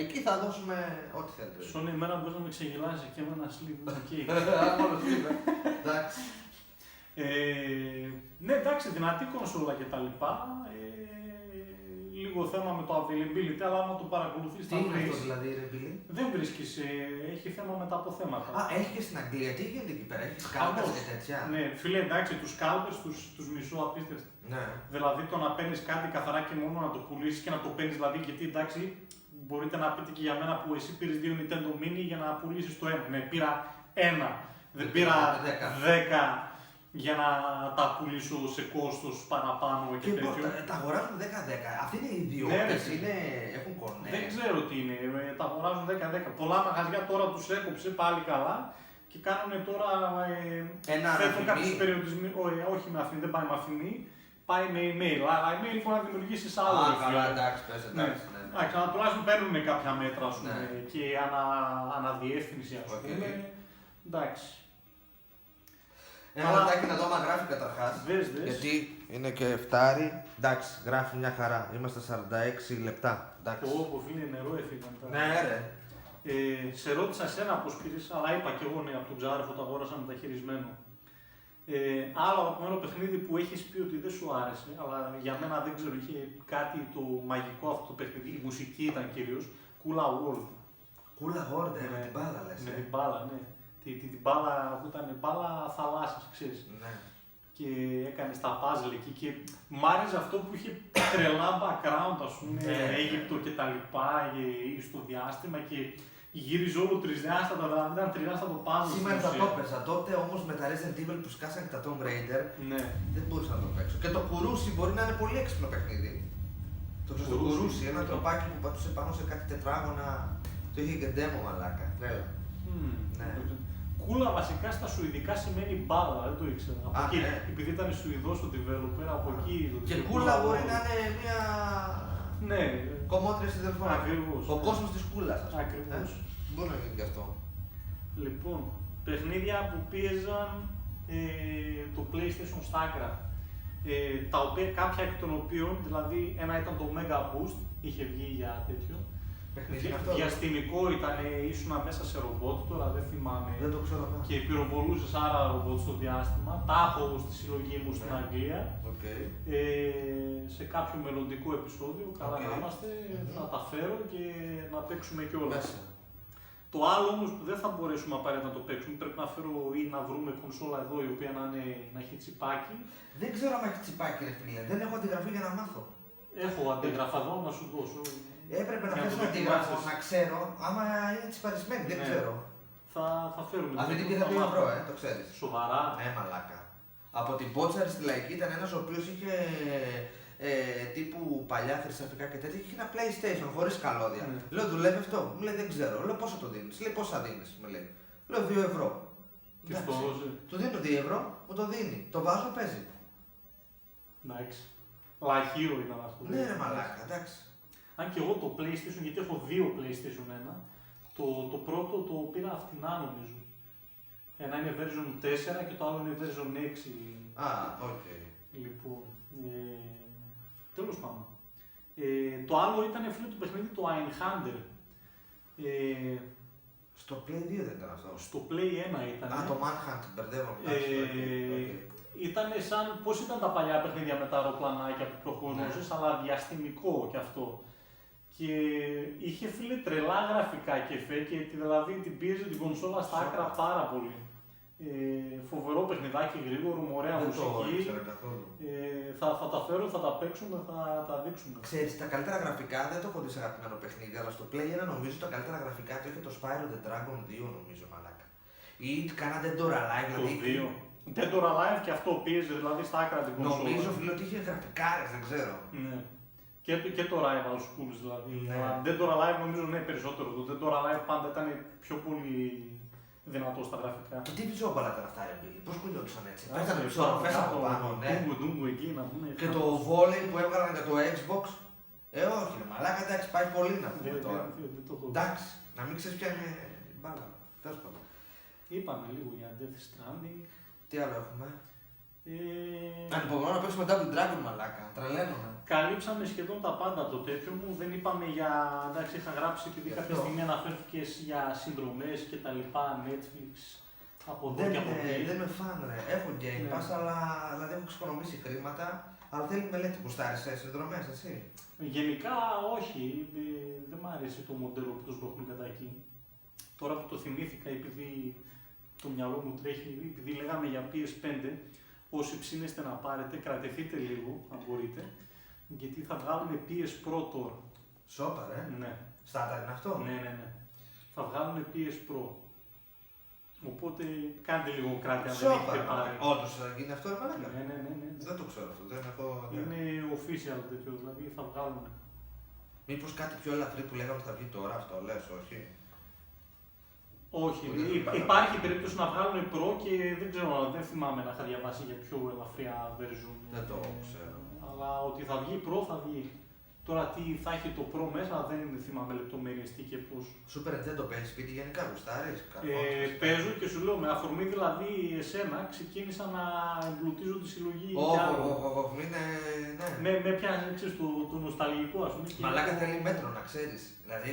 Εκεί θα δώσουμε ό,τι θέλετε. Σώνη, εμένα μπορεί να με ξεγελάσει και με ένα sleeve εκεί. Εντάξει. Ναι, εντάξει, δυνατή κονσόλα και τα λοιπά. Λίγο θέμα με το availability, αλλά άμα το παρακολουθείς θα βρεις. Τι είναι αυτό δηλαδή, ρε Μπίλη? Δεν βρίσκεις, έχει θέμα με τα αποθέματα. Έχει και στην Αγγλία, τι γίνεται εκεί πέρα, έχει σκάλπες και τέτοια. Ναι, φίλε, εντάξει, τους σκάλπες τους μισώ απίστευτα. Ναι. Δηλαδή το να παίρνεις κάτι καθαρά και μόνο να το πουλήσεις και να το παίρνεις, δηλαδή γιατί εντάξει, μπορείτε να πείτε και για μένα που εσύ πήρες 2 Nintendo Mini για να πουλήσεις το ένα. Ναι, πήρα ένα, δεν πήρα 10. Για να τα πουλήσω σε κόστος παραπάνω και τέτοιο. Τα αγοράζουν 10-10. Αυτοί είναι οι ιδιώτες, έχουν κονέ. Δεν ξέρω τι είναι, τα αγοράζουν 10-10. Πολλά μαγαζιά τώρα τους έκοψε πάλι καλά και κάνουν τώρα. Θέτουν κάποιους περιορισμούς. Όχι με αφήνει, δεν πάει με αφήνει. Πάει με email. Αλλά email μπορεί να δημιουργήσει άλλο. Καλά, εντάξει, πες, εντάξει. Αλλά τουλάχιστον παίρνουν κάποια μέτρα και αναδιεύθυνση, ας πούμε. Εντάξει. Ένα λεπτάκι να δω άμα γράφει καταρχάς. Γιατί είναι και φτάρι. Εντάξει, γράφει μια χαρά. Είμαστε 46 λεπτά. Όπω φίλε νερό έφυγε μετά. Ναι, ρε. Σε ρώτησα εσένα πώς πήρες, αλλά είπα και εγώ ναι, από τον Ξάρεφο το αγόρασα μεταχειρισμένο. Άλλο αγαπημένο παιχνίδι που έχεις πει ότι δεν σου άρεσε, αλλά για μένα δεν ξέρω, είχε κάτι το μαγικό αυτό το παιχνίδι. Η μουσική ήταν κυρίως. Coola World. Coola World, με την μπάλα λες. Με την μπάλα, ναι. Την μπάλα που ήταν μπάλα θαλάσσης, ξέρεις. Ναι. Και έκανε τα puzzle εκεί και μ' άρεσε αυτό που είχε τρελά background, ας πούμε, Αίγυπτο και τα λοιπά, στο διάστημα και γύριζε όλο τρισδιάστατα, δηλαδή ήταν τρισδιάστατο puzzle. Σήμερα θα το έπαιζα, τότε όμως με τα Resident Evil που σκάσαν και τα Tomb Raider, δεν μπορούσα να το παίξω. Και το κουρούσι μπορεί να είναι πολύ έξυπνο παιχνίδι. Το κουρούσι, ένα τροπάκι που πατούσε πάνω σε κάτι τετράγωνα, το είχε και demo μαλάκα, τρέλα. Ναι. Κούλα βασικά στα σουηδικά σημαίνει μπάλα, δεν το ήξερα. Εκεί, επειδή ήταν Σουηδός ο developer, από εκεί. Και κούλα μπορεί να είναι μια. Ναι. Κομμότρια συνδελφών. Ακριβώς. Ο κόσμος της κούλας. Ακριβώς. Μπορεί να γίνει και αυτό. Λοιπόν, παιχνίδια που πίεζαν το PlayStation στα άκρα. Τα οποία κάποια εκ των οποίων, δηλαδή ένα ήταν το Mega Boost, είχε βγει για τέτοιο. Διαστημικό ήταν, ήσουν μέσα σε ρομπότ, τώρα δεν θυμάμαι. Δεν το ξέρω. Και πυροβολούσες άρα ρομπότ στο διάστημα. Τα έχω στη συλλογή μου στην Αγγλία. Σε κάποιο μελλοντικό επεισόδιο, καλά να είμαστε, θα τα φέρω και να παίξουμε κιόλας. Το άλλο όμως που δεν θα μπορέσουμε απαραίτητα να το παίξουμε, πρέπει να φέρω ή να βρούμε κονσόλα εδώ η οποία να έχει τσιπάκι. Δεν ξέρω αν έχει τσιπάκι, ρε φίλε. Δεν έχω αντιγραφή για να μάθω. Έχω αντίγραφα εδώ να σου δώσω. Έπρεπε να θες αντίγραφο, να ξέρω, άμα είναι τσιπαρισμένη, δεν ξέρω. Θα φέρουμε. Αυτή την πήρα 2 ευρώ, το ξέρεις. Σοβαρά. Μαλάκα. Από την Πότσαρη στη Λαϊκή ήταν ένας ο οποίος είχε τύπου παλιά χρυσαφικά και τέτοια και είχε ένα PlayStation χωρίς καλώδια. Λέω, δουλεύει αυτό. Μου λέει, δεν ξέρω. Λέω, πόσο το δίνεις. Λέει, πόσα δίνεις. Μου λέει. Λέω, 2 ευρώ. Και στο δώσε. Του δίνω 2 ευρώ, μου το δίνει. Το βάζω, παίζει. Εντάξει. Λαχείο ήταν αυτό. Ναι, ρε μαλάκα, εντάξει. Αν και εγώ το PlayStation, γιατί έχω 2 PlayStation 1, το πρώτο το πήρα φτηνά νομίζω. Ένα είναι version 4 και το άλλο είναι version 6. οκ. Λοιπόν, τέλος πάντων. Το άλλο ήταν φίλο του παιχνίδι, το Einhander. Στο Play 2 δεν ήταν αυτό. Στο Play 1 ήταν. Το Manhunt, μπερδεύω. Ήταν σαν, πώς ήταν τα παλιά παιχνίδια με τα αεροπλανάκια που προχωρούσες, αλλά διαστημικό κι αυτό. Και είχε φίλε τρελά γραφικά και εφέ, δηλαδή την πίεζε την κονσόλα στα άκρα πάρα πολύ. Φοβερό παιχνιδάκι, γρήγορο, με ωραία μουσική. Θα τα φέρω, θα τα παίξουμε, θα τα δείξουμε. Ξέρεις, τα καλύτερα γραφικά δεν το έχω δει σε αγαπημένο παιχνίδι, αλλά στο Play 1 νομίζω τα καλύτερα γραφικά το είχε το Spyro the Dragon 2, νομίζω, μαλάκα. Ή κάνα Dead or Alive, δηλαδή. Το 2. Dead or Alive και αυτό πίεζε δηλαδή στα άκρα την κονσόλα. Νομίζω φίλε ότι είχε γραφικά, δεν ξέρω. Ναι. Και το Rival Schools δηλαδή. Ναι. Dead or Alive νομίζω ναι περισσότερο. Το Dead or Alive πάντα ήταν πιο πολύ δυνατό στα γραφικά. Και τι βυζόμπαλα ήταν αυτά, ρε Μπίλη, πώς κουνιόντουσαν έτσι. Πέσανε ψωροφές από πάνω, ναι. Ντούγκου εκεί να πούμε. Και το volley που έβγαλαν για το Xbox. Όχι, ρε μαλάκα, εντάξει, πάει πολύ να πούμε τώρα. Εντάξει, να μην ξέρεις ποια είναι η μπάλα. Τέλος πάντων. Είπαμε λίγο για Death Stranding. Τι άλλο έχουμε. Ανυπομονώ να παίξουμε Double Dragon, μαλάκα. Τρελαίνομαι. Καλύψαμε σχεδόν τα πάντα από το τέτοιο μου. Δεν είπαμε για. Εντάξει, είχα γράψει επειδή κάποια στιγμή αναφέρθηκες για συνδρομές και τα λοιπά, Netflix. Από εδώ και από εκεί. Δεν με φαν, ρε. Έχω Game Pass, αλλά δηλαδή έχω εξοικονομήσει χρήματα. Αλλά θέλει μελέτη που στάρει σε συνδρομές, εσύ. Γενικά όχι. Δεν μ' άρεσε το μοντέλο που το σβόχνουν κατά εκεί. Τώρα που το θυμήθηκα, επειδή το μυαλό μου τρέχει, επειδή λέγαμε για PS5. Όσοι ψήνεστε να πάρετε, κρατηθείτε λίγο, αν μπορείτε, γιατί θα βγάλουν PS Pro τώρα. Σόπα, ρε. Ναι. Στάνταρ είναι αυτό. Ναι. Θα βγάλουν PS Pro. Οπότε κάντε λίγο κράτη αν δεν έχετε πάρει. Όντως θα γίνει αυτό, ρε. Ναι. Δεν το ξέρω αυτό. Δεν έχω... Είναι official τέτοιο, δηλαδή θα βγάλουν. Μήπως κάτι πιο ελαφρύ που λέγαμε θα βγει τώρα, αυτό λες, όχι. Όχι, υπάρχει περίπτωση να βγάλουν Pro και δεν ξέρω, δεν θυμάμαι να είχα διαβάσει για πιο ελαφριά version. Δεν το ξέρω. Αλλά ότι θα βγει Pro θα βγει. Τώρα τι θα έχει το Pro μέσα δεν θυμάμαι λεπτομέρειες τι και πώς. Super Nintendo παίζει σπίτι γενικά, γουστάρεις. Παίζω και σου λέω με αφορμή δηλαδή εσένα ξεκίνησα να εμπλουτίζω τη συλλογή. Με πιάνει το νοσταλγικό ας πούμε. Μαλάκα θέλει μέτρο να ξέρεις. Δηλαδή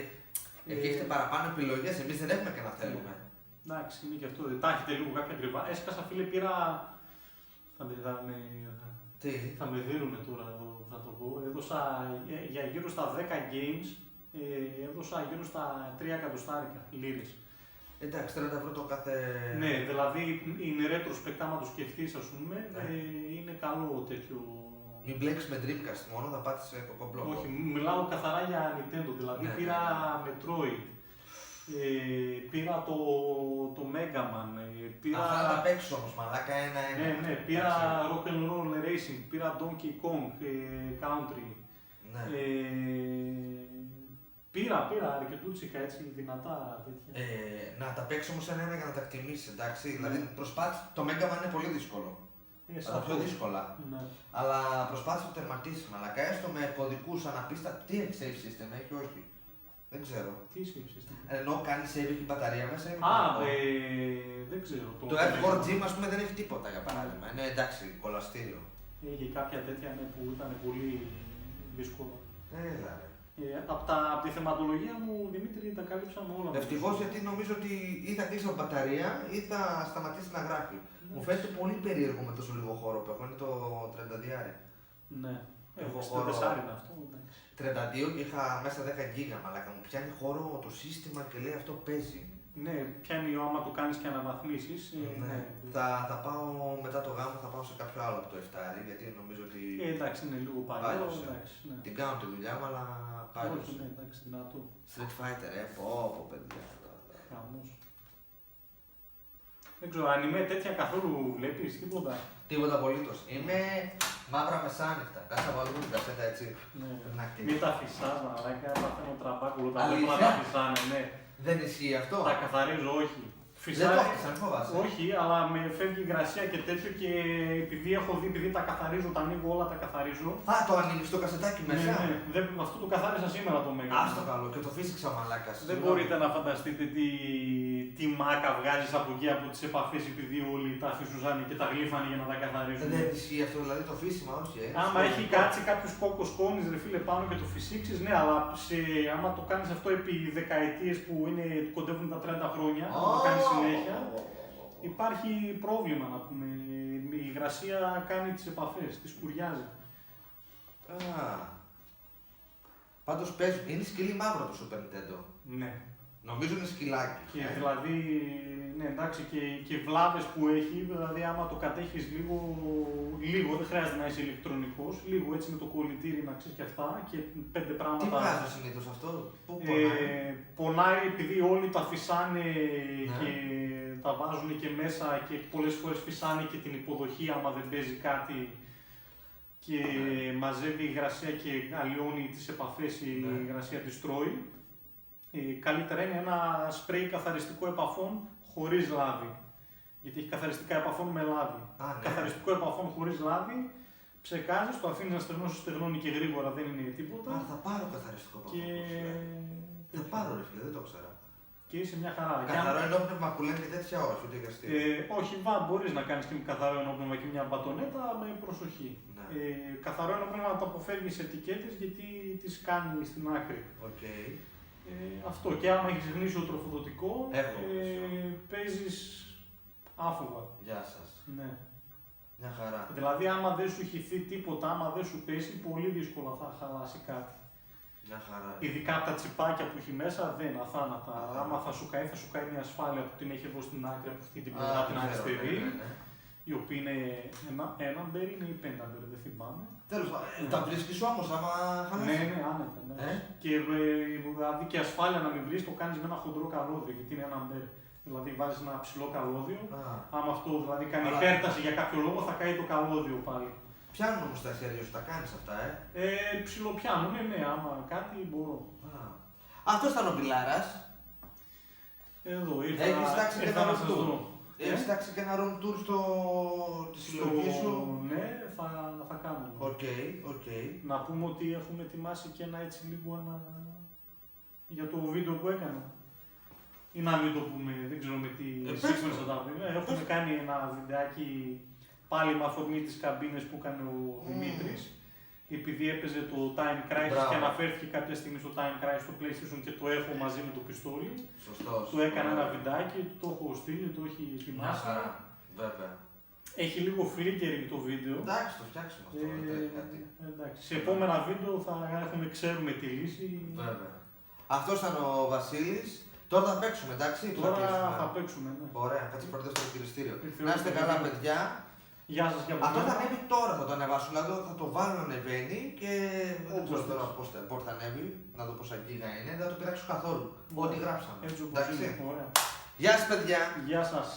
εκεί έχετε παραπάνω επιλογές, εμείς δεν έχουμε και να θέλουμε. Εντάξει, είναι και αυτό. Τα έχετε λίγο κάποια ακριβά. Έσκασα φίλε, πήρα. Θα με δίνουνε τώρα εδώ, θα το πω. Έδωσα για γύρω στα 10 games, έδωσα γύρω στα 3 εκατοστάρικα λίρες. Εντάξει, 30 ευρώ το κάθε. Ναι, δηλαδή είναι retrospect άμα το σκεφτείς, ας πούμε, είναι καλό τέτοιο. Μην μπλέξεις με Dreamcast μόνο, θα πάτεις σε κοκομπλόκο. Όχι, μιλάω καθαρά για Nintendo, δηλαδή πήρα Metroid. Πήρα το Mega Man. Αυτά θα τα παίξω όμως, μαλάκα ένα-ένα. Ναι, πήρα Rock'n'Roll Racing, πήρα Donkey Kong Country. Ναι. Πήρα αρκετούτσικα έτσι δυνατά τέτοια. Να τα παίξω όμως ένα-ένα για να τα εκτιμήσεις, εντάξει. Δηλαδή προσπάθησε, το Mega Man είναι πολύ δύσκολο. Τα πιο δύσκολα. Ναι. Αλλά προσπάθησε να το τερματίσεις, μαλάκα. Έστω με κωδικούς αναπίστα. Τι έχει save system, έχει όχι. Δεν ξέρω. Τι save system. Ενώ κάνει save έχει μπαταρία μέσα. Δεν ξέρω. Το F4 Gym ας πούμε δεν έχει τίποτα για παράδειγμα. Είναι εντάξει, κολαστήριο. Έχει κάποια τέτοια που ήταν πολύ δύσκολα. Έλα ρε. Από τη θεματολογία μου, Δημήτρη, τα κάλυψαμε όλα. Ευτυχώς γιατί νομίζω ότι ή θα κλείσει από μπαταρία ή θα σταματήσει να γράφει. Μου φαίνεται πολύ περίεργο με τόσο λίγο χώρο που έχω. Είναι το 32. Ναι. Έχω 64 χώρο. είναι αυτό. 32 και είχα μέσα 10 γίγα, μαλάκα μου πιάνει χώρο το σύστημα και λέει αυτό παίζει. Ναι, πιάνει άμα το κάνεις και αναβαθμίσεις. Ναι. Θα πάω μετά το γάμο, θα πάω σε κάποιο άλλο από το 7, γιατί νομίζω ότι. Εντάξει, είναι λίγο παλιό. Ναι. Την κάνω τη δουλειά μου, αλλά πάλι. Όχι, ναι, εντάξει, δυνατό. Street Fighter, πω, παιδιά. Χαμός. Δεν ξέρω, αν είμαι τέτοια καθόλου βλέπεις, τίποτα. Τίποτα απολύτως. Είμαι μαύρα μεσάνυχτα. Κάτσε να βάλω την κασέτα έτσι. Ναι. Μην τα φυσάς, μαλάκα, παθαίνω τραμπάκουλο, τα Αλήθεια? βλέπω να τα φυσάνε, ναι. Δεν ισχύει αυτό. Τα καθαρίζω, όχι. Φυσάει. Δεν το έχεις, αν φοβάσαι. Όχι, αλλά με φεύγει υγρασία και τέτοιο και επειδή έχω δει, επειδή τα καθαρίζω, τα ανοίγω όλα, τα καθαρίζω. Α, το ανοίγεις το κασετάκι μέσα. Ναι. Αυτό το καθάρισα σήμερα το μέγα. Άστο καλό και το φύσηξα ο μαλάκας. Δεν μπορείτε να φανταστείτε τι μάκα βγάζεις από εκεί από τις επαφές επειδή όλοι τα φυσουζάνε και τα γλύφανε για να τα καθαρίζουν. Δεν ισχύει αυτό, δηλαδή το φύσιμα, όχι. Άμα έχει κάτσει κάποιος κόκκος κόνης ρε φίλε πάνω και το φυσήξεις, ναι, αλλά άμα το κάνεις αυτό επί δεκαετίες που κοντεύουν τα 30 χρόνια, να το κάνεις συνέχεια, υπάρχει πρόβλημα να πούμε. Η υγρασία κάνει τις επαφές, τις σκουριάζει. Πάντως παίζουν, είναι σκυλί μαύρο το Super Nintendo. Ναι. Νομίζω είναι σκυλάκι. Και δηλαδή, ναι εντάξει, και βλάβες που έχει, δηλαδή άμα το κατέχεις λίγο, δεν χρειάζεται να είσαι ηλεκτρονικός, λίγο έτσι με το κολλητήρι να ξέρεις και αυτά και 5 πράγματα. Τι βγάζει συνήθως αυτό, πού πονάει? Πονάει επειδή όλοι τα φυσάνε Ναι. και τα βάζουν και μέσα και πολλές φορές φυσάνε και την υποδοχή άμα δεν παίζει κάτι και μαζεύει υγρασία και αλλοιώνει τις επαφές, η υγρασία της τρώει. Καλύτερα είναι ένα σπρέι καθαριστικό επαφών χωρίς λάδι. Γιατί έχει καθαριστικά επαφών με λάδι. Ναι. Καθαριστικό επαφών χωρίς λάδι, ψεκάζεις, το αφήνεις να στεγνώσει, στεγνώνει και γρήγορα, δεν είναι τίποτα. Θα πάρω καθαριστικό επαφών. Θα πάρω ρε φίλε, δεν το ξέρα. Και είσαι μια χαρά. Καθαρό ενόπνευμα που λένε και τέτοια όχι, ούτε για αστείο. Όχι, μπορείς να κάνεις και με καθαρό ενόπνευμα και μια μπατονέτα με προσοχή. Ναι. Καθαρό ενόπνευμα να το αποφεύγεις ετικέτες γιατί τις κάνει στην άκρη. Okay. Αυτό και άμα έχεις γνήσιο τροφοδοτικό, παίζεις άφοβα. Γεια σας. Ναι. Μια χαρά. Δηλαδή άμα δεν σου χυθεί τίποτα, άμα δεν σου πέσει, πολύ δύσκολα θα χαλάσει κάτι. Μια χαρά. Ειδικά από τα τσιπάκια που έχει μέσα δεν είναι αθάνατα. Άμα θα σου καεί μια ασφάλεια που την έχει εδώ στην άκρη από αυτή την πλευρά την αριστερή. Η οποία είναι ένα μπέρι, είναι η 5 μπέρι, δεν θυμάμαι. Τέλος πάντων, τα βρίσκεις όμως άμα χάνεις. Ναι, άνετα. Ναι. Και δηλαδή και ασφάλεια να μην βρεις, το κάνεις με ένα χοντρό καλώδιο, γιατί είναι ένα μπέρι. Δηλαδή βάζεις ένα ψηλό καλώδιο, άμα αυτό δηλαδή κάνει υπέρταση για κάποιο λόγο θα καεί το καλώδιο πάλι. Πιάνουν όμως τα χέρια σου, τα κάνεις αυτά, Ψιλοπιάνουν, ναι, άμα κάτι μπορώ. Αυτός ήταν ο Μπιλάρας. Εδώ ήρθα, Έχεις τάξει και ένα να σας δω. Έχεις τάξει και ένα room tour στη συλλογή σου. Ναι, θα κάνουμε. Οκ. Να πούμε ότι έχουμε ετοιμάσει και ένα έτσι λίγο για το βίντεο που έκανα. Ή να μην το πούμε, δεν ξέρω με τι σύμφωνο θα τα πούμε. Έχουμε κάνει ένα βιντεάκι πάλι με αφορμή τις καμπίνες που έκανε ο Δημήτρης. Επειδή έπαιζε το Time Crisis και αναφέρθηκε κάποια στιγμή στο Time Crisis στο PlayStation και το έχω μαζί με το πιστόλι. Σωστός. Του έκανα ένα βιντεάκι, το έχω στείλει, το έχει ετοιμάσει. Βέβαια. Έχει λίγο flickering το βίντεο. Εντάξει, το φτιάξουμε αυτό. Εντάξει. Σε επόμενα βίντεο θα ξέρουμε τη λύση. Βέβαια. Αυτός ήταν ο Βασίλης. Τώρα θα παίξουμε, εντάξει. Τώρα θα παίξουμε, ναι. Ωραία, κάτσε πρώτα στο χειριστήριο. Να είστε καλά, παιδιά. Γεια σας και από αυτό θα ανέβει τώρα, θα το ανεβάσουν, δηλαδή θα το βάλω να ανεβαίνει και δεν ξέρω τώρα πώς θα ανέβει, να δω πόσα γίγα είναι, δεν θα το πειράξω καθόλου. Ό,τι γράψαμε. Έτσι όπως εντάξει. είναι. Ωραία. Γεια σας παιδιά. Γεια σας.